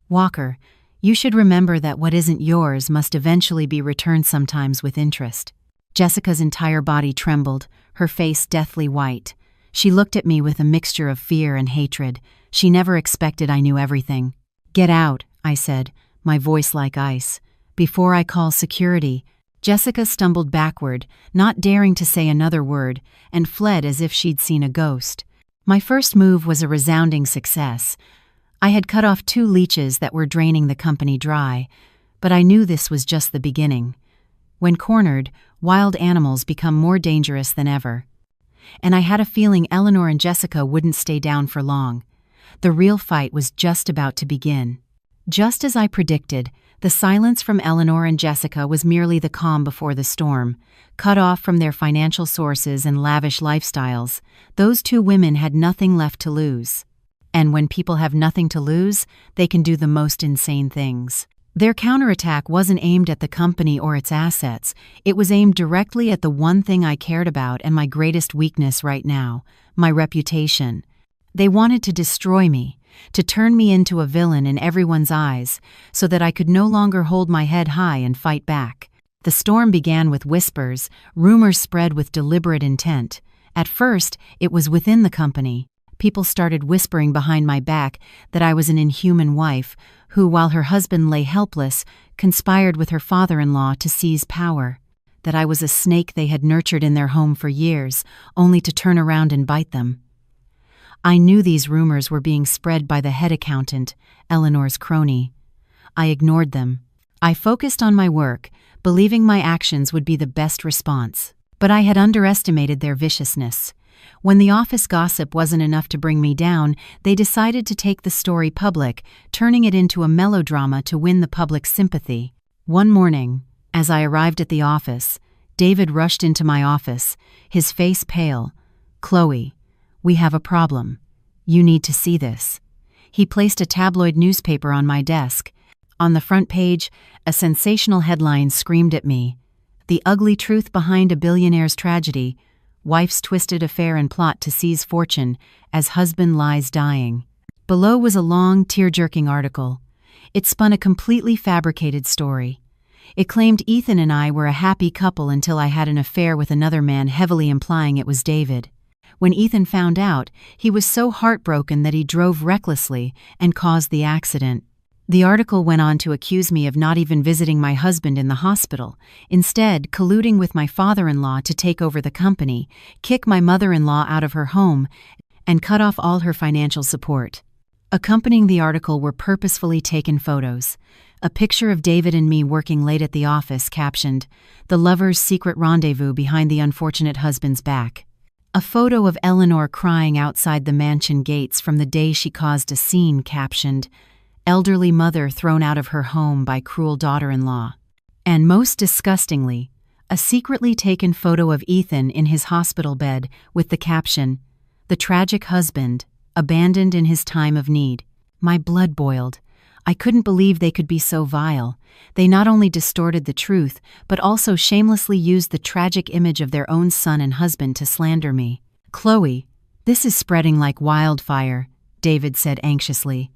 S1: Walker, you should remember that what isn't yours must eventually be returned, sometimes with interest. Jessica's entire body trembled, her face deathly white. She looked at me with a mixture of fear and hatred. She never expected I knew everything. Get out, I said, my voice like ice. Before I call security. Jessica stumbled backward, not daring to say another word, and fled as if she'd seen a ghost. My first move was a resounding success. I had cut off 2 leeches that were draining the company dry, but I knew this was just the beginning. When cornered, wild animals become more dangerous than ever. And I had a feeling Eleanor and Jessica wouldn't stay down for long. The real fight was just about to begin. Just as I predicted, the silence from Eleanor and Jessica was merely the calm before the storm. Cut off from their financial sources and lavish lifestyles, those 2 women had nothing left to lose. And when people have nothing to lose, they can do the most insane things. Their counterattack wasn't aimed at the company or its assets. It was aimed directly at the one thing I cared about and my greatest weakness right now, my reputation. They wanted to destroy me, to turn me into a villain in everyone's eyes, so that I could no longer hold my head high and fight back. The storm began with whispers, rumors spread with deliberate intent. At first, it was within the company. People started whispering behind my back that I was an inhuman wife who, while her husband lay helpless, conspired with her father-in-law to seize power. That I was a snake they had nurtured in their home for years, only to turn around and bite them. I knew these rumors were being spread by the head accountant, Eleanor's crony. I ignored them. I focused on my work, believing my actions would be the best response. But I had underestimated their viciousness. When the office gossip wasn't enough to bring me down, they decided to take the story public, turning it into a melodrama to win the public's sympathy. One morning, as I arrived at the office, David rushed into my office, his face pale. "Chloe, we have a problem. You need to see this." He placed a tabloid newspaper on my desk. On the front page, a sensational headline screamed at me. "The ugly truth behind a billionaire's tragedy. Wife's twisted affair and plot to seize fortune as husband lies dying." Below was a long, tear-jerking article. It spun a completely fabricated story. It claimed Ethan and I were a happy couple until I had an affair with another man, heavily implying it was David. When Ethan found out, he was so heartbroken that he drove recklessly and caused the accident. The article went on to accuse me of not even visiting my husband in the hospital, instead colluding with my father-in-law to take over the company, kick my mother-in-law out of her home, and cut off all her financial support. Accompanying the article were purposefully taken photos. A picture of David and me working late at the office captioned, "The lover's secret rendezvous behind the unfortunate husband's back." A photo of Eleanor crying outside the mansion gates from the day she caused a scene captioned, "Elderly mother thrown out of her home by cruel daughter-in-law." And most disgustingly, a secretly taken photo of Ethan in his hospital bed with the caption, "The tragic husband, abandoned in his time of need." My blood boiled. I couldn't believe they could be so vile. They not only distorted the truth, but also shamelessly used the tragic image of their own son and husband to slander me. "Chloe, this is spreading like wildfire," David said anxiously.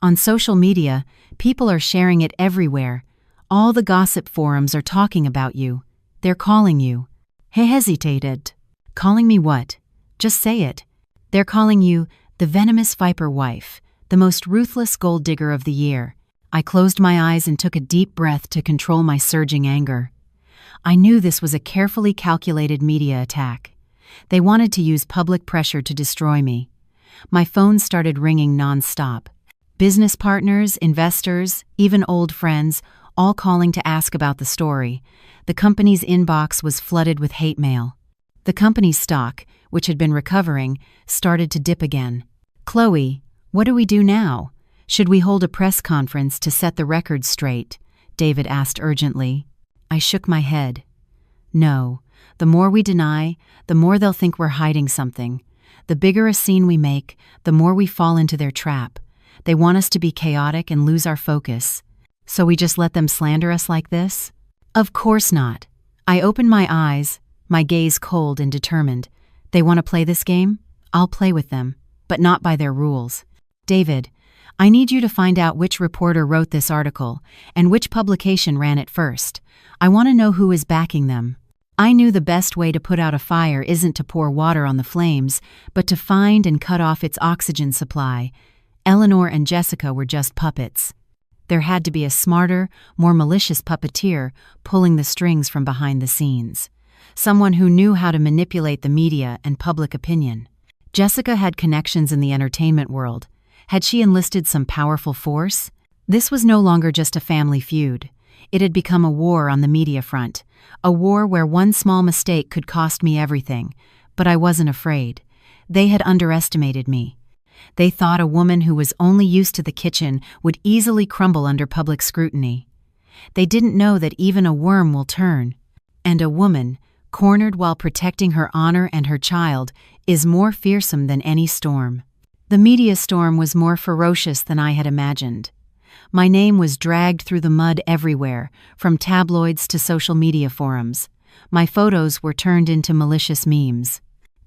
S1: "On social media, people are sharing it everywhere. All the gossip forums are talking about you. They're calling you." He hesitated. "Calling me what? Just say it." "They're calling you the venomous viper wife, the most ruthless gold digger of the year." I closed my eyes and took a deep breath to control my surging anger. I knew this was a carefully calculated media attack. They wanted to use public pressure to destroy me. My phone started ringing non-stop. Business partners, investors, even old friends, all calling to ask about the story. The company's inbox was flooded with hate mail. The company's stock, which had been recovering, started to dip again. "Chloe, what do we do now? Should we hold a press conference to set the record straight?" David asked urgently. I shook my head. No. The more we deny, the more they'll think we're hiding something. The bigger a scene we make, the more we fall into their trap. They want us to be chaotic and lose our focus. So we just let them slander us like this? Of course not. I opened my eyes, my gaze cold and determined. They want to play this game? I'll play with them, but not by their rules. David, I need you to find out which reporter wrote this article and which publication ran it first. I want to know who is backing them. I knew the best way to put out a fire isn't to pour water on the flames, but to find and cut off its oxygen supply. Eleanor and Jessica were just puppets. There had to be a smarter, more malicious puppeteer pulling the strings from behind the scenes. Someone who knew how to manipulate the media and public opinion. Jessica had connections in the entertainment world. Had she enlisted some powerful force? This was no longer just a family feud. It had become a war on the media front. A war where one small mistake could cost me everything. But I wasn't afraid. They had underestimated me. They thought a woman who was only used to the kitchen would easily crumble under public scrutiny. They didn't know that even a worm will turn. And a woman, cornered while protecting her honor and her child, is more fearsome than any storm. The media storm was more ferocious than I had imagined. My name was dragged through the mud everywhere, from tabloids to social media forums. My photos were turned into malicious memes.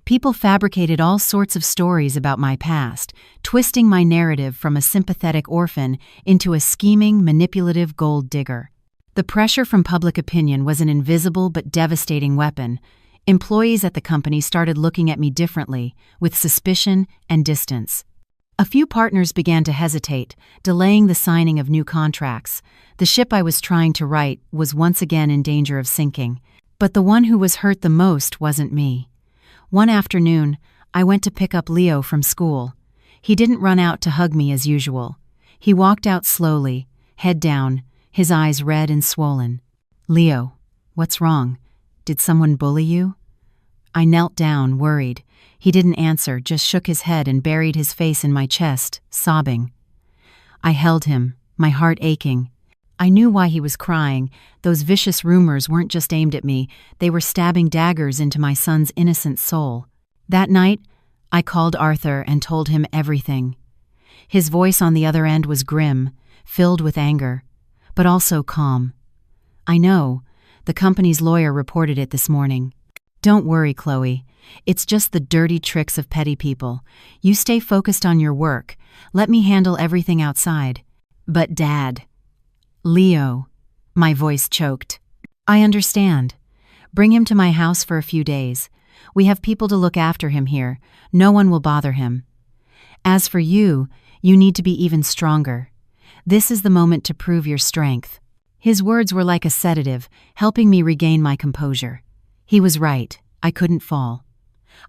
S1: People fabricated all sorts of stories about my past, twisting my narrative from a sympathetic orphan into a scheming, manipulative gold digger. The pressure from public opinion was an invisible but devastating weapon. Employees at the company started looking at me differently, with suspicion and distance. A few partners began to hesitate, delaying the signing of new contracts. The ship I was trying to right was once again in danger of sinking. But the one who was hurt the most wasn't me. One afternoon, I went to pick up Leo from school. He didn't run out to hug me as usual. He walked out slowly, head down, his eyes red and swollen. Leo, what's wrong? Did someone bully you? I knelt down, worried. He didn't answer, just shook his head and buried his face in my chest, sobbing. I held him, my heart aching. I knew why he was crying. Those vicious rumors weren't just aimed at me, they were stabbing daggers into my son's innocent soul. That night, I called Arthur and told him everything. His voice on the other end was grim, filled with anger, but also calm. I know, the company's lawyer reported it this morning. Don't worry, Chloe. It's just the dirty tricks of petty people. You stay focused on your work. Let me handle everything outside. But Dad. Leo. My voice choked. I understand. Bring him to my house for a few days. We have people to look after him here. No one will bother him. As for you, you need to be even stronger. This is the moment to prove your strength. His words were like a sedative, helping me regain my composure. He was right. I couldn't fall.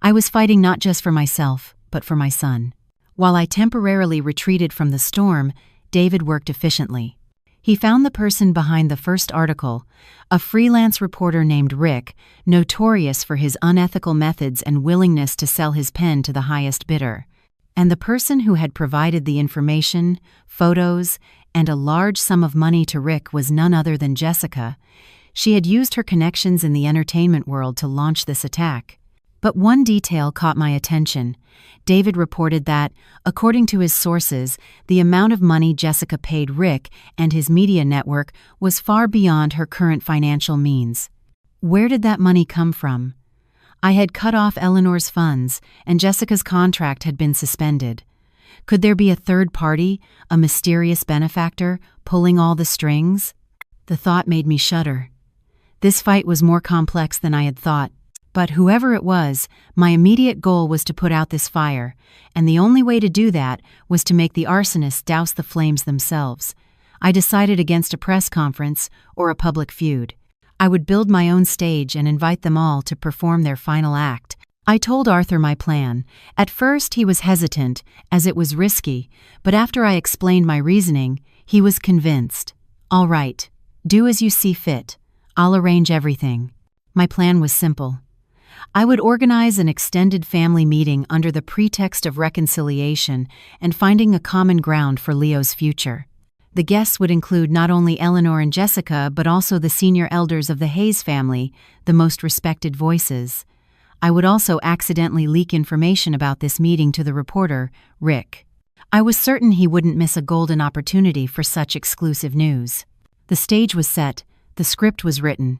S1: I was fighting not just for myself, but for my son. While I temporarily retreated from the storm, David worked efficiently. He found the person behind the first article, a freelance reporter named Rick, notorious for his unethical methods and willingness to sell his pen to the highest bidder. And the person who had provided the information, photos, and a large sum of money to Rick was none other than Jessica. She had used her connections in the entertainment world to launch this attack. But one detail caught my attention. David reported that, according to his sources, the amount of money Jessica paid Rick and his media network was far beyond her current financial means. Where did that money come from? I had cut off Eleanor's funds, and Jessica's contract had been suspended. Could there be a third party, a mysterious benefactor, pulling all the strings? The thought made me shudder. This fight was more complex than I had thought. But whoever it was, my immediate goal was to put out this fire, and the only way to do that was to make the arsonists douse the flames themselves. I decided against a press conference or a public feud. I would build my own stage and invite them all to perform their final act. I told Arthur my plan. At first he was hesitant, as it was risky, but after I explained my reasoning, he was convinced. All right, do as you see fit. I'll arrange everything. My plan was simple. I would organize an extended family meeting under the pretext of reconciliation and finding a common ground for Leo's future. The guests would include not only Eleanor and Jessica, but also the senior elders of the Hayes family, the most respected voices. I would also accidentally leak information about this meeting to the reporter, Rick. I was certain he wouldn't miss a golden opportunity for such exclusive news. The stage was set, the script was written.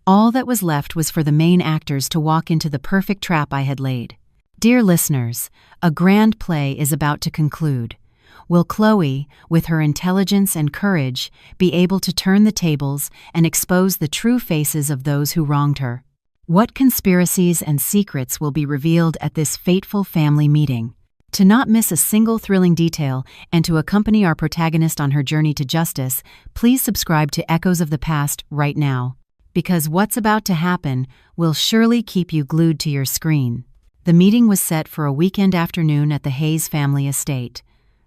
S1: All that was left was for the main actors to walk into the perfect trap I had laid. Dear listeners, a grand play is about to conclude. Will Chloe, with her intelligence and courage, be able to turn the tables and expose the true faces of those who wronged her? What conspiracies and secrets will be revealed at this fateful family meeting? To not miss a single thrilling detail and to accompany our protagonist on her journey to justice, please subscribe to Echoes of the Past right now. Because what's about to happen will surely keep you glued to your screen. The meeting was set for a weekend afternoon at the Hayes family estate.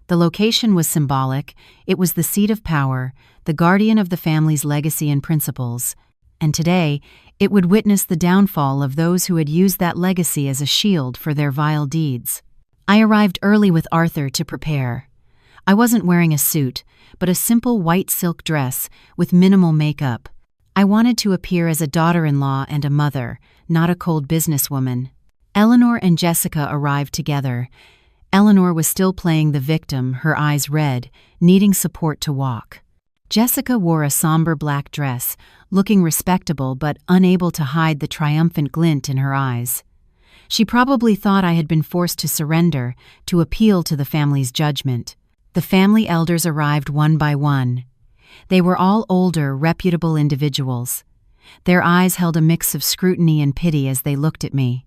S1: The location was symbolic. It was the seat of power, the guardian of the family's legacy and principles. And today, it would witness the downfall of those who had used that legacy as a shield for their vile deeds. I arrived early with Arthur to prepare. I wasn't wearing a suit, but a simple white silk dress with minimal makeup. I wanted to appear as a daughter-in-law and a mother, not a cold businesswoman. Eleanor and Jessica arrived together. Eleanor was still playing the victim, her eyes red, needing support to walk. Jessica wore a somber black dress, looking respectable but unable to hide the triumphant glint in her eyes. She probably thought I had been forced to surrender, to appeal to the family's judgment. The family elders arrived one by one. They were all older, reputable individuals. Their eyes held a mix of scrutiny and pity as they looked at me.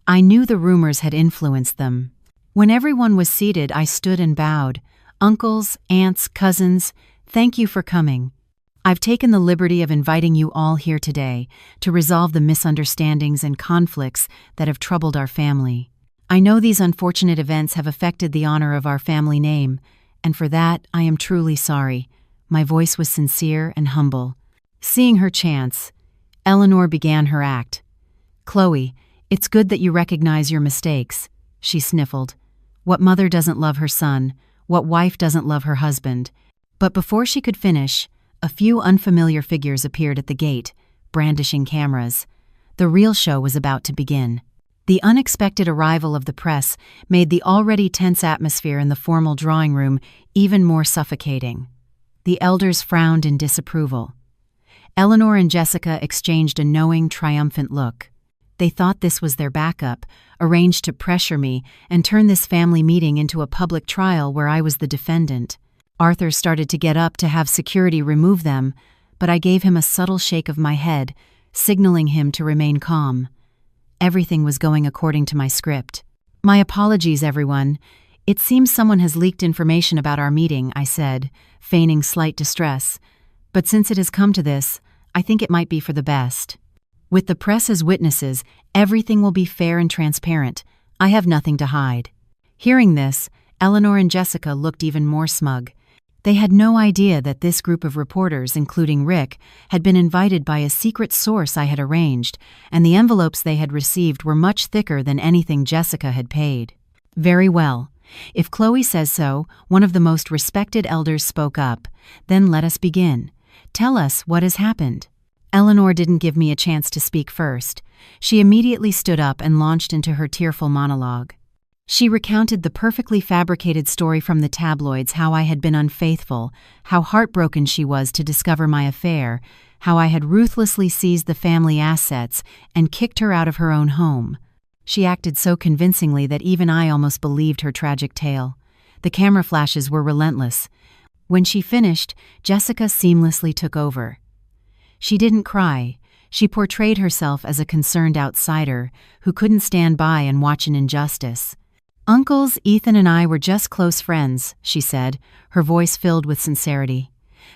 S1: I knew the rumors had influenced them. When everyone was seated, I stood and bowed. Uncles, aunts, cousins, thank you for coming. I've taken the liberty of inviting you all here today to resolve the misunderstandings and conflicts that have troubled our family. I know these unfortunate events have affected the honor of our family name, and for that I am truly sorry. My voice was sincere and humble. Seeing her chance, Eleanor began her act. Chloe, it's good that you recognize your mistakes, she sniffled. What mother doesn't love her son? What wife doesn't love her husband? But before she could finish, a few unfamiliar figures appeared at the gate, brandishing cameras. The real show was about to begin. The unexpected arrival of the press made the already tense atmosphere in the formal drawing room even more suffocating. The elders frowned in disapproval. Eleanor and Jessica exchanged a knowing, triumphant look. They thought this was their backup, arranged to pressure me and turn this family meeting into a public trial where I was the defendant. Arthur started to get up to have security remove them, but I gave him a subtle shake of my head, signaling him to remain calm. Everything was going according to my script. My apologies, everyone. It seems someone has leaked information about our meeting, I said, feigning slight distress. But since it has come to this, I think it might be for the best. With the press as witnesses, everything will be fair and transparent. I have nothing to hide. Hearing this, Eleanor and Jessica looked even more smug. They had no idea that this group of reporters, including Rick, had been invited by a secret source I had arranged, and the envelopes they had received were much thicker than anything Jessica had paid. Very well. If Chloe says so, one of the most respected elders spoke up. Then let us begin. Tell us what has happened. Eleanor didn't give me a chance to speak first. She immediately stood up and launched into her tearful monologue. She recounted the perfectly fabricated story from the tabloids, how I had been unfaithful, how heartbroken she was to discover my affair, how I had ruthlessly seized the family assets and kicked her out of her own home. She acted so convincingly that even I almost believed her tragic tale. The camera flashes were relentless. When she finished, Jessica seamlessly took over. She didn't cry. She portrayed herself as a concerned outsider who couldn't stand by and watch an injustice. Uncles, Ethan and I were just close friends, she said, her voice filled with sincerity.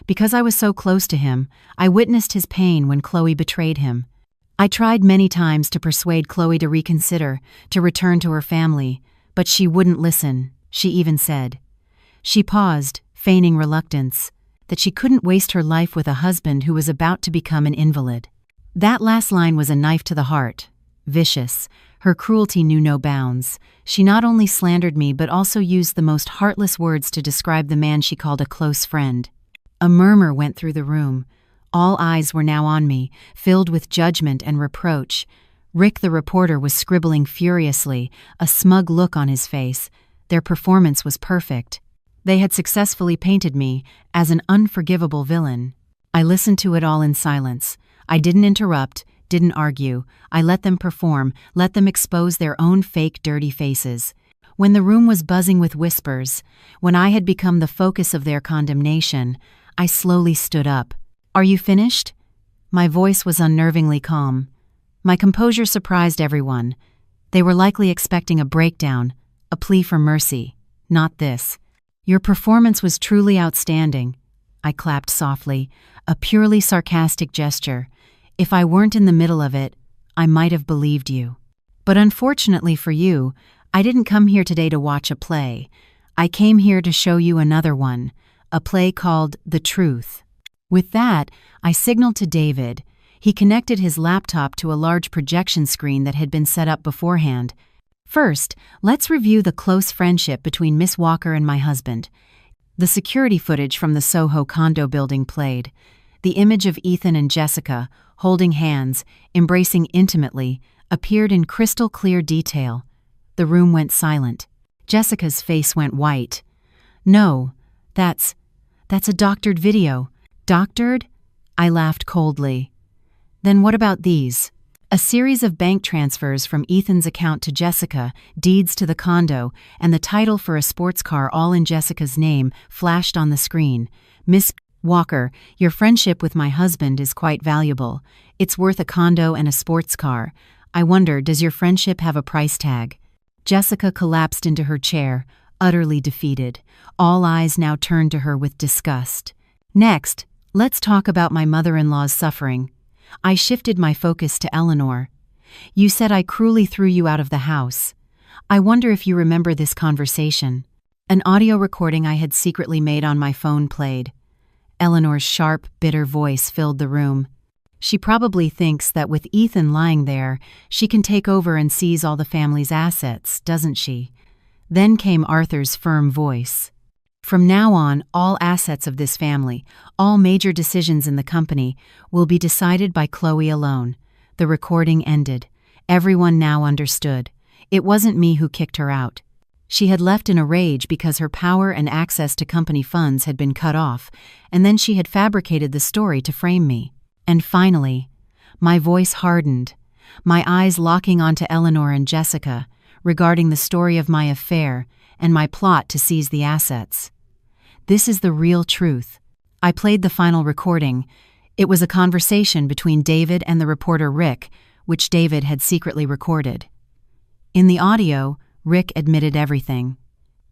S1: Because I was so close to him, I witnessed his pain when Chloe betrayed him. I tried many times to persuade Chloe to reconsider, to return to her family, but she wouldn't listen, she even said. She paused, feigning reluctance, that she couldn't waste her life with a husband who was about to become an invalid. That last line was a knife to the heart. vicious. Her cruelty knew no bounds. She not only slandered me but also used the most heartless words to describe the man she called a close friend. A murmur went through the room. All eyes were now on me, filled with judgment and reproach. Rick the reporter was scribbling furiously, a smug look on his face. Their performance was perfect. They had successfully painted me as an unforgivable villain. I listened to it all in silence. I didn't interrupt, didn't argue. I let them perform, let them expose their own fake, dirty faces. When the room was buzzing with whispers, when I had become the focus of their condemnation, I slowly stood up. "Are you finished?" My voice was unnervingly calm. My composure surprised everyone. They were likely expecting a breakdown, a plea for mercy. Not this. "Your performance was truly outstanding." I clapped softly, a purely sarcastic gesture. If I weren't in the middle of it, I might have believed you. But unfortunately for you, I didn't come here today to watch a play. I came here to show you another one, a play called The Truth. With that, I signaled to David. He connected his laptop to a large projection screen that had been set up beforehand. "First, let's review the close friendship between Miss Walker and my husband." The security footage from the Soho condo building played. The image of Ethan and Jessica, holding hands, embracing intimately, appeared in crystal clear detail. The room went silent. Jessica's face went white. "No, that's a doctored video." "Doctored?" I laughed coldly. "Then what about these?" A series of bank transfers from Ethan's account to Jessica, deeds to the condo, and the title for a sports car all in Jessica's name flashed on the screen. "Miss Walker, your friendship with my husband is quite valuable. It's worth a condo and a sports car. I wonder, does your friendship have a price tag?" Jessica collapsed into her chair, utterly defeated. All eyes now turned to her with disgust. "Next, let's talk about my mother-in-law's suffering." I shifted my focus to Eleanor. "You said I cruelly threw you out of the house. I wonder if you remember this conversation." An audio recording I had secretly made on my phone played. Eleanor's sharp, bitter voice filled the room. "She probably thinks that with Ethan lying there, she can take over and seize all the family's assets, doesn't she?" Then came Arthur's firm voice. "From now on, all assets of this family, all major decisions in the company, will be decided by Chloe alone." The recording ended. Everyone now understood. It wasn't me who kicked her out. She had left in a rage because her power and access to company funds had been cut off, and then she had fabricated the story to frame me. And finally, my voice hardened, my eyes locking onto Eleanor and Jessica, regarding the story of my affair and my plot to seize the assets. "This is the real truth." I played the final recording. It was a conversation between David and the reporter Rick, which David had secretly recorded. In the audio, Rick admitted everything.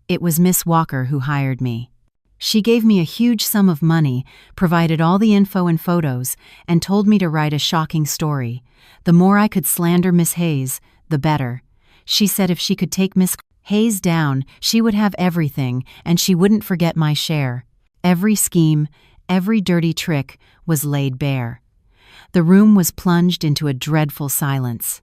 S1: It was Miss Walker who hired me. She gave me a huge sum of money, provided all the info and photos, and told me to write a shocking story. The more I could slander Miss Hayes, the better. She said if she could take Miss Hayes down, she would have everything, and she wouldn't forget my share. Every scheme, every dirty trick was laid bare. The room was plunged into a dreadful silence.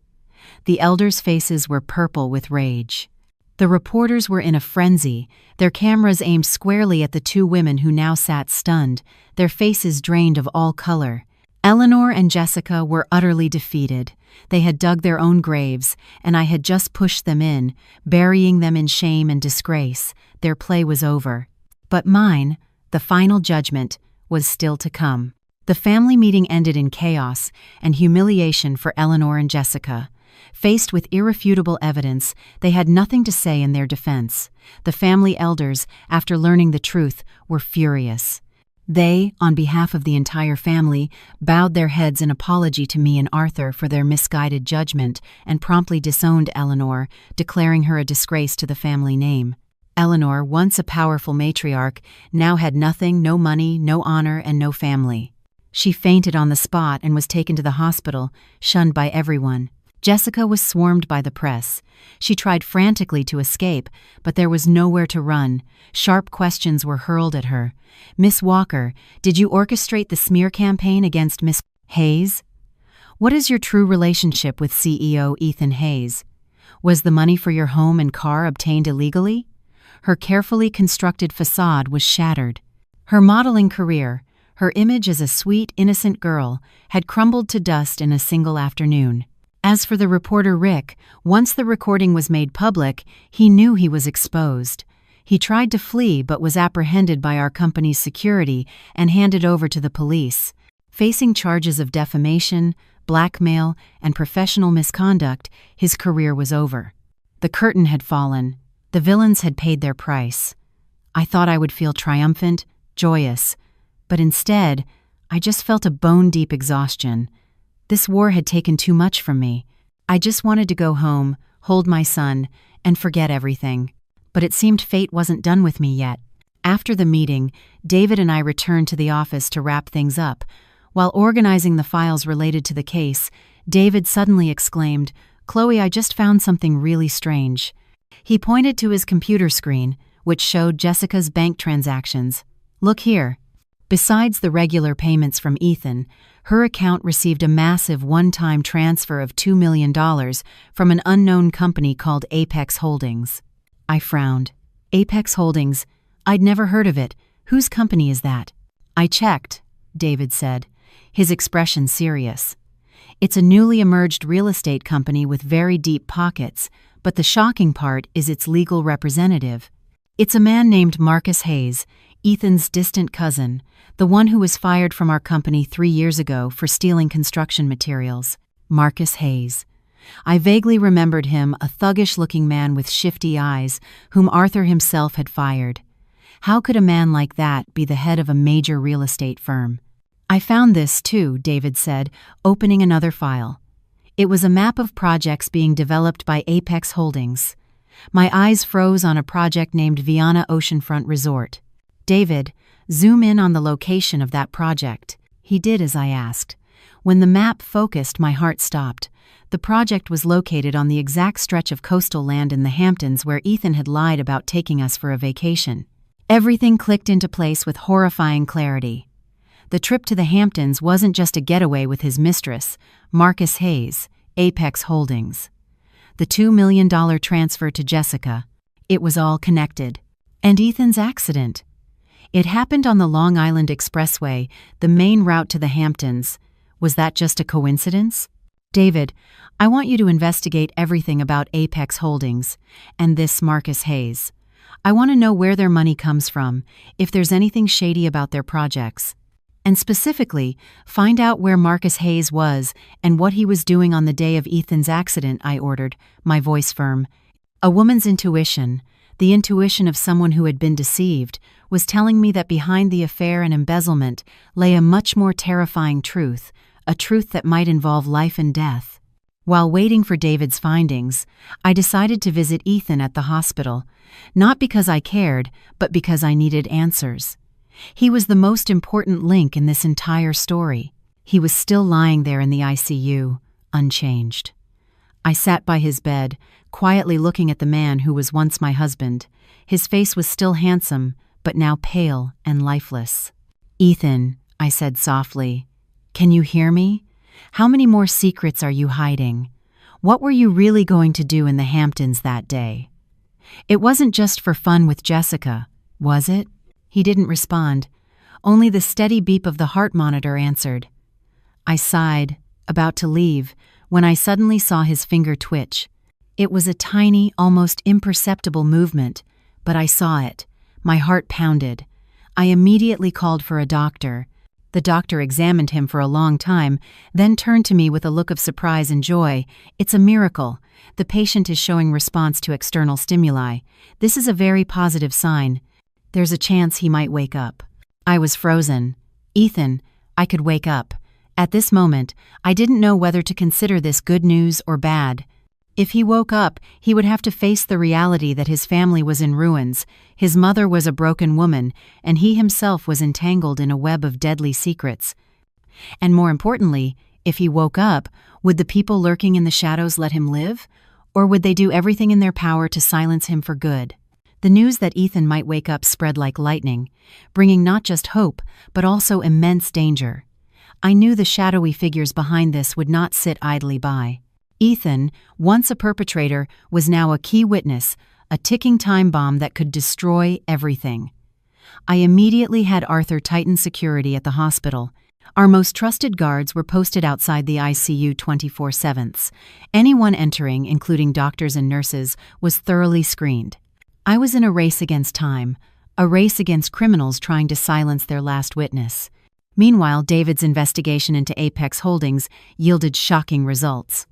S1: The elders' faces were purple with rage. The reporters were in a frenzy, their cameras aimed squarely at the two women who now sat stunned, their faces drained of all color. Eleanor and Jessica were utterly defeated. They had dug their own graves, and I had just pushed them in, burying them in shame and disgrace. Their play was over. But mine, the final judgment, was still to come. The family meeting ended in chaos and humiliation for Eleanor and Jessica. Faced with irrefutable evidence, they had nothing to say in their defense. The family elders, after learning the truth, were furious. They, on behalf of the entire family, bowed their heads in apology to me and Arthur for their misguided judgment and promptly disowned Eleanor, declaring her a disgrace to the family name. Eleanor, once a powerful matriarch, now had nothing, no money, no honor, and no family. She fainted on the spot and was taken to the hospital, shunned by everyone. Jessica was swarmed by the press. She tried frantically to escape, but there was nowhere to run. Sharp questions were hurled at her. "Miss Walker, did you orchestrate the smear campaign against Miss Hayes?" What is your true relationship with CEO Ethan Hayes? Was the money for your home and car obtained illegally? Her carefully constructed facade was shattered. Her modeling career, her image as a sweet, innocent girl, had crumbled to dust in a single afternoon. As for the reporter Rick, once the recording was made public, he knew he was exposed. He tried to flee but was apprehended by our company's security and handed over to the police. Facing charges of defamation, blackmail, and professional misconduct, his career was over. The curtain had fallen. The villains had paid their price. I thought I would feel triumphant, joyous, but instead, I just felt a bone-deep exhaustion. This war had taken too much from me. I just wanted to go home, hold my son, and forget everything. But it seemed fate wasn't done with me yet. After the meeting, David and I returned to the office to wrap things up. While organizing the files related to the case, David suddenly exclaimed, "Chloe, I just found something really strange." He pointed to his computer screen, which showed Jessica's bank transactions. "Look here." Besides the regular payments from Ethan, her account received a massive one-time transfer of $2 million from an unknown company called Apex Holdings. I frowned. Apex Holdings? I'd never heard of it. Whose company is that? I checked, David said, his expression serious. It's a newly emerged real estate company with very deep pockets, but the shocking part is its legal representative. It's a man named Marcus Hayes, Ethan's distant cousin, the one who was fired from our company 3 years ago for stealing construction materials. Marcus Hayes. I vaguely remembered him, a thuggish-looking man with shifty eyes, whom Arthur himself had fired. How could a man like that be the head of a major real estate firm? I found this, too, David said, opening another file. It was a map of projects being developed by Apex Holdings. My eyes froze on a project named Viana Oceanfront Resort. David, zoom in on the location of that project. He did as I asked. When the map focused, my heart stopped. The project was located on the exact stretch of coastal land in the Hamptons where Ethan had lied about taking us for a vacation. Everything clicked into place with horrifying clarity. The trip to the Hamptons wasn't just a getaway with his mistress, Marcus Hayes, Apex Holdings. The $2 million transfer to Jessica. It was all connected. And Ethan's accident. It happened on the Long Island Expressway, the main route to the Hamptons. Was that just a coincidence? David, I want you to investigate everything about Apex Holdings and this Marcus Hayes. I want to know where their money comes from, if there's anything shady about their projects. And specifically, find out where Marcus Hayes was and what he was doing on the day of Ethan's accident, I ordered, my voice firm. A woman's intuition, the intuition of someone who had been deceived, was telling me that behind the affair and embezzlement lay a much more terrifying truth, a truth that might involve life and death. While waiting for David's findings, I decided to visit Ethan at the hospital, not because I cared, but because I needed answers. He was the most important link in this entire story. He was still lying there in the ICU, unchanged. I sat by his bed, quietly looking at the man who was once my husband. His face was still handsome, but now pale and lifeless. "Ethan," I said softly, "can you hear me? How many more secrets are you hiding? What were you really going to do in the Hamptons that day? It wasn't just for fun with Jessica, was it?" He didn't respond. Only the steady beep of the heart monitor answered. I sighed, about to leave, when I suddenly saw his finger twitch. It was a tiny, almost imperceptible movement, but I saw it. My heart pounded. I immediately called for a doctor. The doctor examined him for a long time, then turned to me with a look of surprise and joy. "It's a miracle. The patient is showing response to external stimuli. This is a very positive sign. There's a chance he might wake up." I was frozen. Ethan, I could wake up. At this moment, I didn't know whether to consider this good news or bad. If he woke up, he would have to face the reality that his family was in ruins, his mother was a broken woman, and he himself was entangled in a web of deadly secrets. And more importantly, if he woke up, would the people lurking in the shadows let him live? Or would they do everything in their power to silence him for good? The news that Ethan might wake up spread like lightning, bringing not just hope, but also immense danger. I knew the shadowy figures behind this would not sit idly by. Ethan, once a perpetrator, was now a key witness, a ticking time bomb that could destroy everything. I immediately had Arthur tighten security at the hospital. Our most trusted guards were posted outside the ICU 24/7. Anyone entering, including doctors and nurses, was thoroughly screened. I was in a race against time, a race against criminals trying to silence their last witness. Meanwhile, David's investigation into Apex Holdings yielded shocking results.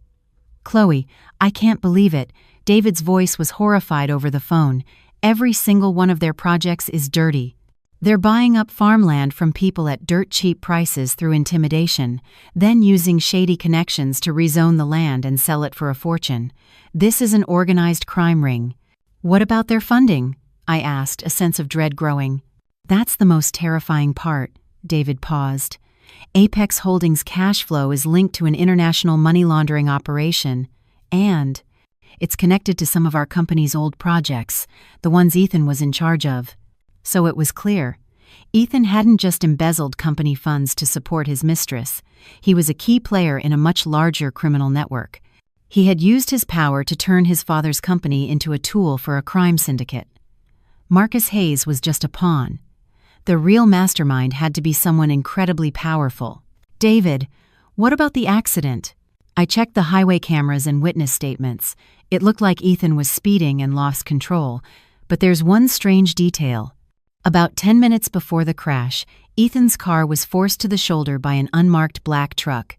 S1: "Chloe, I can't believe it." David's voice was horrified over the phone. "Every single one of their projects is dirty. They're buying up farmland from people at dirt-cheap prices through intimidation, then using shady connections to rezone the land and sell it for a fortune. This is an organized crime ring." "What about their funding?" I asked, a sense of dread growing. "That's the most terrifying part." David paused. "Apex Holdings' cash flow is linked to an international money laundering operation, and it's connected to some of our company's old projects, the ones Ethan was in charge of." So it was clear. Ethan hadn't just embezzled company funds to support his mistress. He was a key player in a much larger criminal network. He had used his power to turn his father's company into a tool for a crime syndicate. Marcus Hayes was just a pawn. The real mastermind had to be someone incredibly powerful. "David, what about the accident?" I checked the highway cameras and witness statements. It looked like Ethan was speeding and lost control, but there's one strange detail. About 10 minutes before the crash, Ethan's car was forced to the shoulder by an unmarked black truck.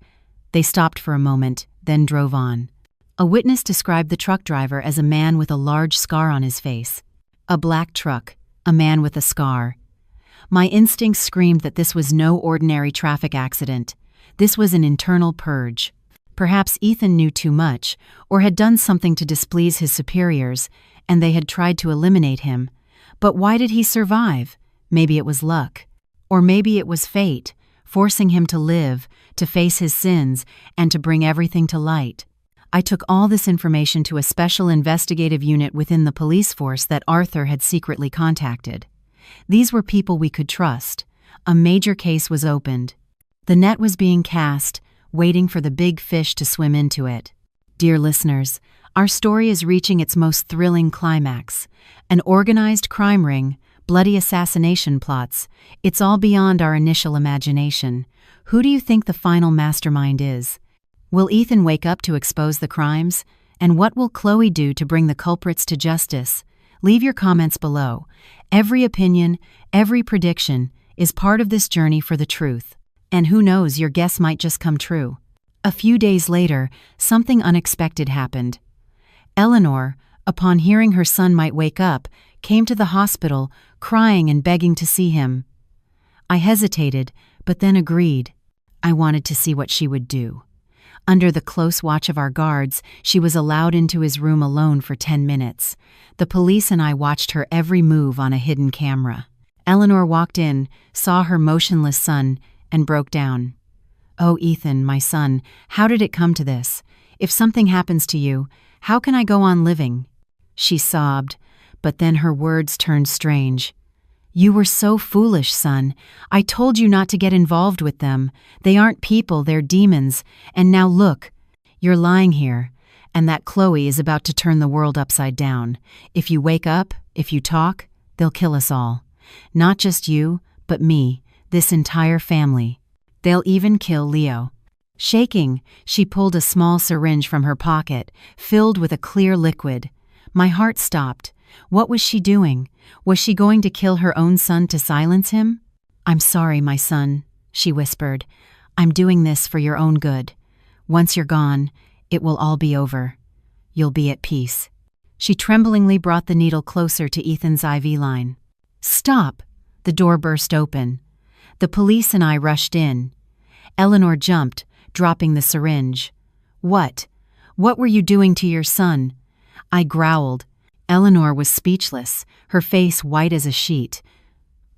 S1: They stopped for a moment, then drove on. A witness described the truck driver as a man with a large scar on his face. A black truck, a man with a scar. My instincts screamed that this was no ordinary traffic accident. This was an internal purge. Perhaps Ethan knew too much, or had done something to displease his superiors, and they had tried to eliminate him. But why did he survive? Maybe it was luck. Or maybe it was fate, forcing him to live, to face his sins, and to bring everything to light. I took all this information to a special investigative unit within the police force that Arthur had secretly contacted. These were people we could trust. A major case was opened. The net was being cast, waiting for the big fish to swim into it. Dear listeners, our story is reaching its most thrilling climax. An organized crime ring, bloody assassination plots. It's all beyond our initial imagination. Who do you think the final mastermind is? Will Ethan wake up to expose the crimes? And what will Chloe do to bring the culprits to justice? Leave your comments below. Every opinion, every prediction is part of this journey for the truth. And who knows, your guess might just come true. A few days later, something unexpected happened. Eleanor, upon hearing her son might wake up, came to the hospital, crying and begging to see him. I hesitated, but then agreed. I wanted to see what she would do. Under the close watch of our guards, she was allowed into his room alone for 10 minutes. The police and I watched her every move on a hidden camera. Eleanor walked in, saw her motionless son, and broke down. "Oh, Ethan, my son, how did it come to this? If something happens to you, how can I go on living?" She sobbed, but then her words turned strange. "You were so foolish, son. I told you not to get involved with them. They aren't people, they're demons. And now look, you're lying here, and that Chloe is about to turn the world upside down. If you wake up, if you talk, they'll kill us all. Not just you, but me, this entire family. They'll even kill Leo." Shaking, she pulled a small syringe from her pocket, filled with a clear liquid. My heart stopped. What was she doing? Was she going to kill her own son to silence him? "I'm sorry, my son," she whispered. "I'm doing this for your own good. Once you're gone, it will all be over. You'll be at peace." She tremblingly brought the needle closer to Ethan's IV line. "Stop!" The door burst open. The police and I rushed in. Eleanor jumped, dropping the syringe. What were you doing to your son?" I growled. Eleanor was speechless, her face white as a sheet.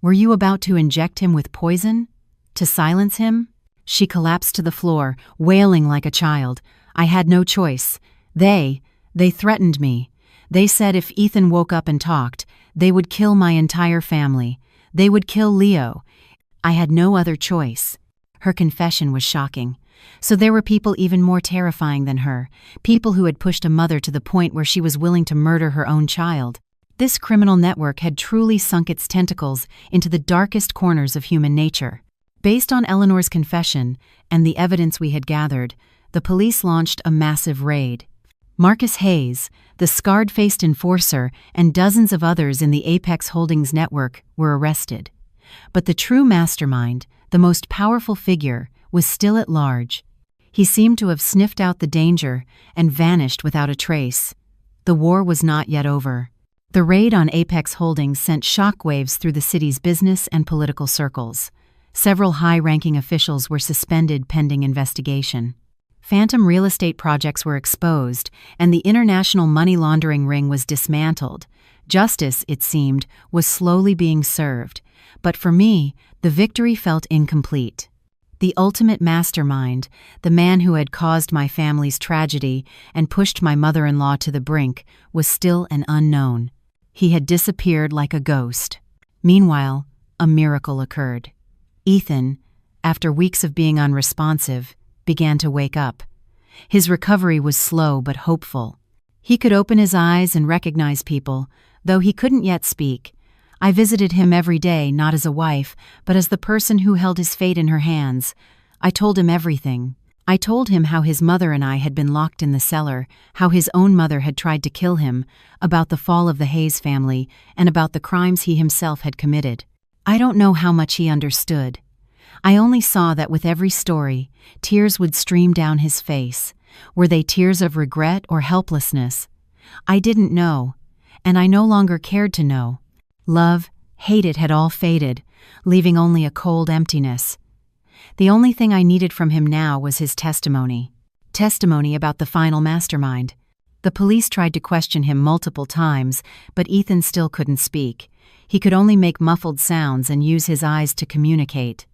S1: "Were you about to inject him with poison? To silence him?" She collapsed to the floor, wailing like a child. I had no choice. They threatened me. They said if Ethan woke up and talked, they would kill my entire family. They would kill Leo. I had no other choice. Her confession was shocking. So there were people even more terrifying than her, people who had pushed a mother to the point where she was willing to murder her own child. This criminal network had truly sunk its tentacles into the darkest corners of human nature. Based on Eleanor's confession and the evidence we had gathered, the police launched a massive raid. Marcus Hayes, the scarred-faced enforcer, and dozens of others in the Apex Holdings network were arrested. But the true mastermind, the most powerful figure, was still at large. He seemed to have sniffed out the danger and vanished without a trace. The war was not yet over. The raid on Apex Holdings sent shockwaves through the city's business and political circles. Several high-ranking officials were suspended pending investigation. Phantom real estate projects were exposed, and the international money laundering ring was dismantled. Justice, it seemed, was slowly being served. But for me, the victory felt incomplete. The ultimate mastermind, the man who had caused my family's tragedy and pushed my mother-in-law to the brink, was still an unknown. He had disappeared like a ghost. Meanwhile, a miracle occurred. Ethan, after weeks of being unresponsive, began to wake up. His recovery was slow but hopeful. He could open his eyes and recognize people, though he couldn't yet speak. I visited him every day, not as a wife, but as the person who held his fate in her hands. I told him everything. I told him how his mother and I had been locked in the cellar, how his own mother had tried to kill him, about the fall of the Hayes family, and about the crimes he himself had committed. I don't know how much he understood. I only saw that with every story, tears would stream down his face. Were they tears of regret or helplessness? I didn't know, and I no longer cared to know. Love, hate, it had all faded, leaving only a cold emptiness. The only thing I needed from him now was his testimony. Testimony about the final mastermind. The police tried to question him multiple times, but Ethan still couldn't speak. He could only make muffled sounds and use his eyes to communicate.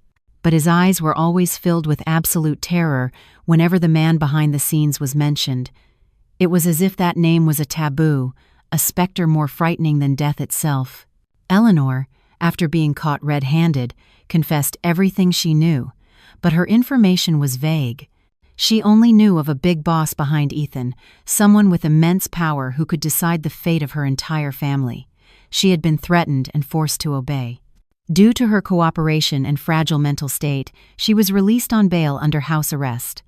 S1: But his eyes were always filled with absolute terror whenever the man behind the scenes was mentioned. It was as if that name was a taboo, a specter more frightening than death itself. Eleanor, after being caught red-handed, confessed everything she knew, but her information was vague. She only knew of a big boss behind Ethan, someone with immense power who could decide the fate of her entire family. She had been threatened and forced to obey. Due to her cooperation and fragile mental state, she was released on bail under house arrest.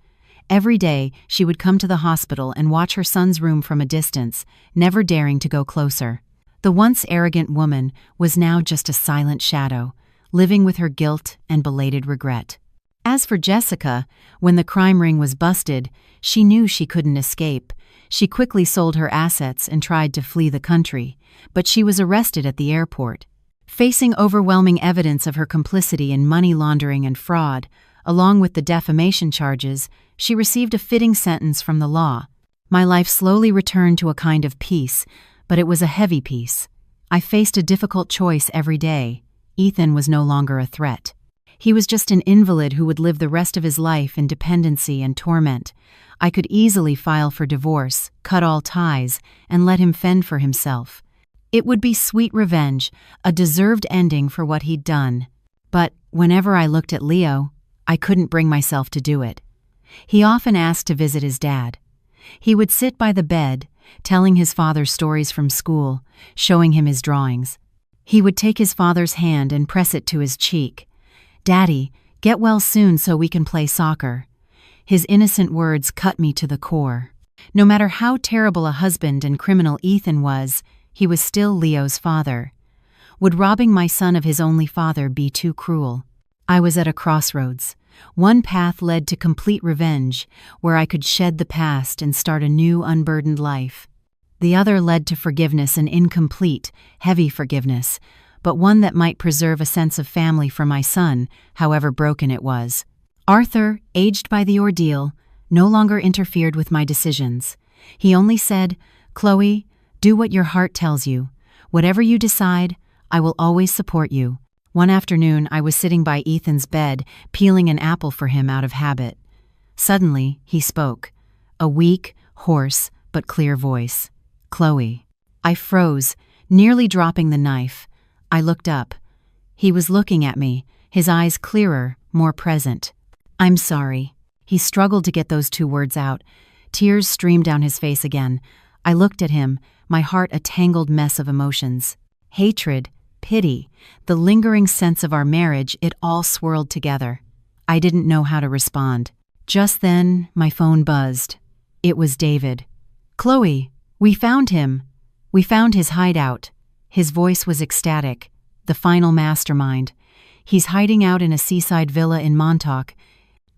S1: Every day, she would come to the hospital and watch her son's room from a distance, never daring to go closer. The once arrogant woman was now just a silent shadow, living with her guilt and belated regret. As for Jessica, when the crime ring was busted, she knew she couldn't escape. She quickly sold her assets and tried to flee the country, but she was arrested at the airport. Facing overwhelming evidence of her complicity in money laundering and fraud, along with the defamation charges, she received a fitting sentence from the law. My life slowly returned to a kind of peace, but it was a heavy peace. I faced a difficult choice every day. Ethan was no longer a threat. He was just an invalid who would live the rest of his life in dependency and torment. I could easily file for divorce, cut all ties, and let him fend for himself. It would be sweet revenge, a deserved ending for what he'd done. But whenever I looked at Leo, I couldn't bring myself to do it. He often asked to visit his dad. He would sit by the bed, telling his father stories from school, showing him his drawings. He would take his father's hand and press it to his cheek. "Daddy, get well soon so we can play soccer." His innocent words cut me to the core. No matter how terrible a husband and criminal Ethan was, he was still Leo's father. Would robbing my son of his only father be too cruel? I was at a crossroads. One path led to complete revenge, where I could shed the past and start a new, unburdened life. The other led to forgiveness, an incomplete, heavy forgiveness, but one that might preserve a sense of family for my son, however broken it was. Arthur, aged by the ordeal, no longer interfered with my decisions. He only said, "Chloe, do what your heart tells you. Whatever you decide, I will always support you." One afternoon, I was sitting by Ethan's bed, peeling an apple for him out of habit. Suddenly, he spoke, a weak, hoarse, but clear voice. "Chloe." I froze, nearly dropping the knife. I looked up. He was looking at me, his eyes clearer, more present. "I'm sorry." He struggled to get those 2 words out. Tears streamed down his face again. I looked at him, my heart a tangled mess of emotions. Hatred, pity, the lingering sense of our marriage, it all swirled together. I didn't know how to respond. Just then, my phone buzzed. It was David. "Chloe, we found him. We found his hideout." His voice was ecstatic. "The final mastermind. He's hiding out in a seaside villa in Montauk.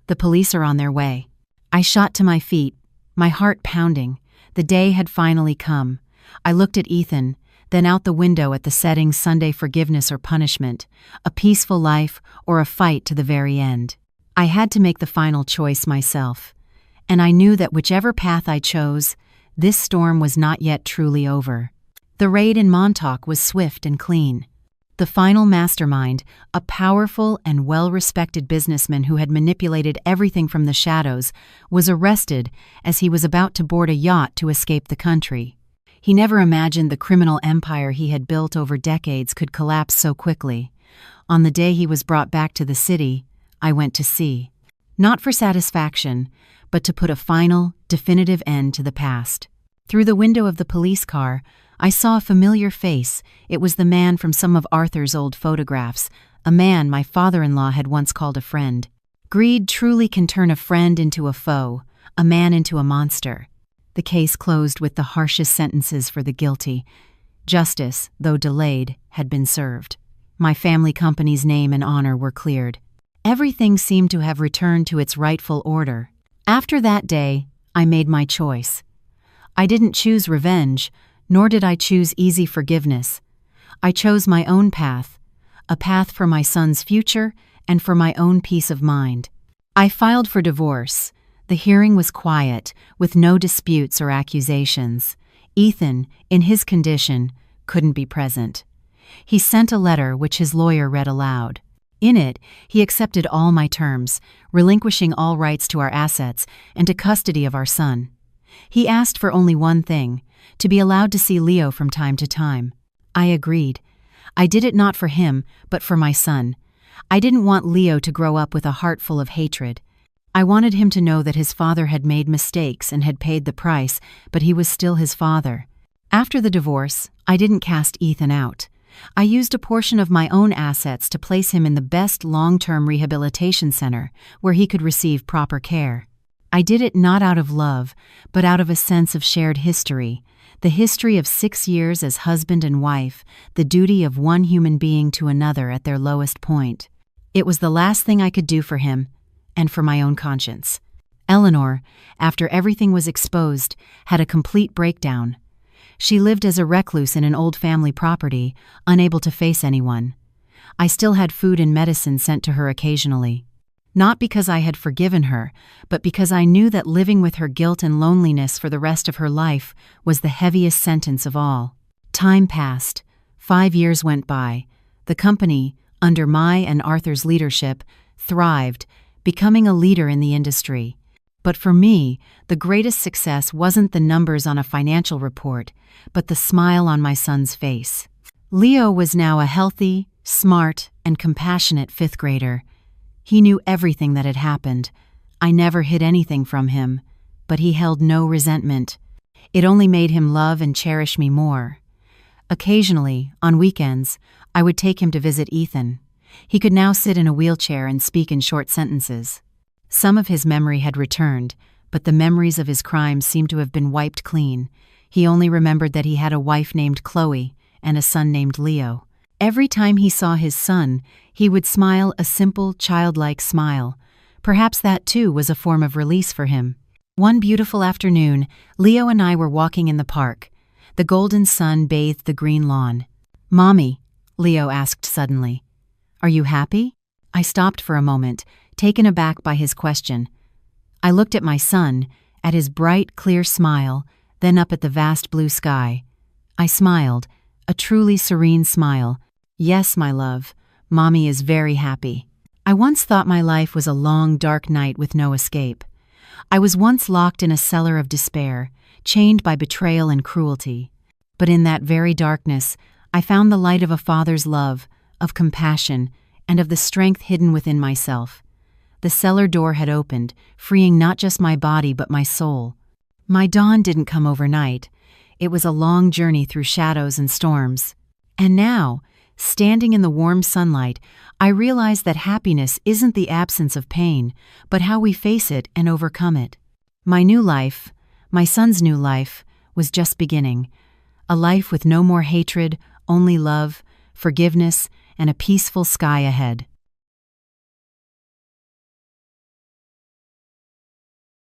S1: The police are on their way." I shot to my feet, my heart pounding. The day had finally come. I looked at Ethan, then out the window at the setting Sunday: forgiveness or punishment, a peaceful life or a fight to the very end. I had to make the final choice myself. And I knew that whichever path I chose, this storm was not yet truly over. The raid in Montauk was swift and clean. The final mastermind, a powerful and well-respected businessman who had manipulated everything from the shadows, was arrested as he was about to board a yacht to escape the country. He never imagined the criminal empire he had built over decades could collapse so quickly. On the day he was brought back to the city, I went to sea. Not for satisfaction, but to put a final, definitive end to the past. Through the window of the police car, I saw a familiar face. It was the man from some of Arthur's old photographs, a man my father-in-law had once called a friend. Greed truly can turn a friend into a foe, a man into a monster. The case closed with the harshest sentences for the guilty. Justice, though delayed, had been served. My family company's name and honor were cleared. Everything seemed to have returned to its rightful order. After that day, I made my choice. I didn't choose revenge, nor did I choose easy forgiveness. I chose my own path, a path for my son's future and for my own peace of mind. I filed for divorce. The hearing was quiet, with no disputes or accusations. Ethan, in his condition, couldn't be present. He sent a letter which his lawyer read aloud. In it, he accepted all my terms, relinquishing all rights to our assets and to custody of our son. He asked for only one thing: to be allowed to see Leo from time to time. I agreed. I did it not for him, but for my son. I didn't want Leo to grow up with a heart full of hatred. I wanted him to know that his father had made mistakes and had paid the price, but he was still his father. After the divorce, I didn't cast Ethan out. I used a portion of my own assets to place him in the best long-term rehabilitation center, where he could receive proper care. I did it not out of love, but out of a sense of shared history, the history of 6 years as husband and wife, the duty of one human being to another at their lowest point. It was the last thing I could do for him, and for my own conscience. Eleanor, after everything was exposed, had a complete breakdown. She lived as a recluse in an old family property, unable to face anyone. I still had food and medicine sent to her occasionally. Not because I had forgiven her, but because I knew that living with her guilt and loneliness for the rest of her life was the heaviest sentence of all. Time passed. 5 years went by. The company, under my and Arthur's leadership, thrived, becoming a leader in the industry. But for me, the greatest success wasn't the numbers on a financial report, but the smile on my son's face. Leo was now a healthy, smart, and compassionate 5th grader. He knew everything that had happened. I never hid anything from him, but he held no resentment. It only made him love and cherish me more. Occasionally, on weekends, I would take him to visit Ethan. He could now sit in a wheelchair and speak in short sentences. Some of his memory had returned, but the memories of his crimes seemed to have been wiped clean. He only remembered that he had a wife named Chloe and a son named Leo. Every time he saw his son, he would smile a simple, childlike smile. Perhaps that, too, was a form of release for him. One beautiful afternoon, Leo and I were walking in the park. The golden sun bathed the green lawn. "Mommy," Leo asked suddenly, "are you happy?" I stopped for a moment, taken aback by his question. I looked at my son, at his bright, clear smile, then up at the vast blue sky. I smiled, a truly serene smile. "Yes, my love, Mommy is very happy." I once thought my life was a long, dark night with no escape. I was once locked in a cellar of despair, chained by betrayal and cruelty. But in that very darkness, I found the light of a father's love, of compassion, and of the strength hidden within myself. The cellar door had opened, freeing not just my body but my soul. My dawn didn't come overnight. It was a long journey through shadows and storms. And now, standing in the warm sunlight, I realize that happiness isn't the absence of pain, but how we face it and overcome it. My new life, my son's new life, was just beginning. A life with no more hatred, only love, forgiveness, and a peaceful sky ahead.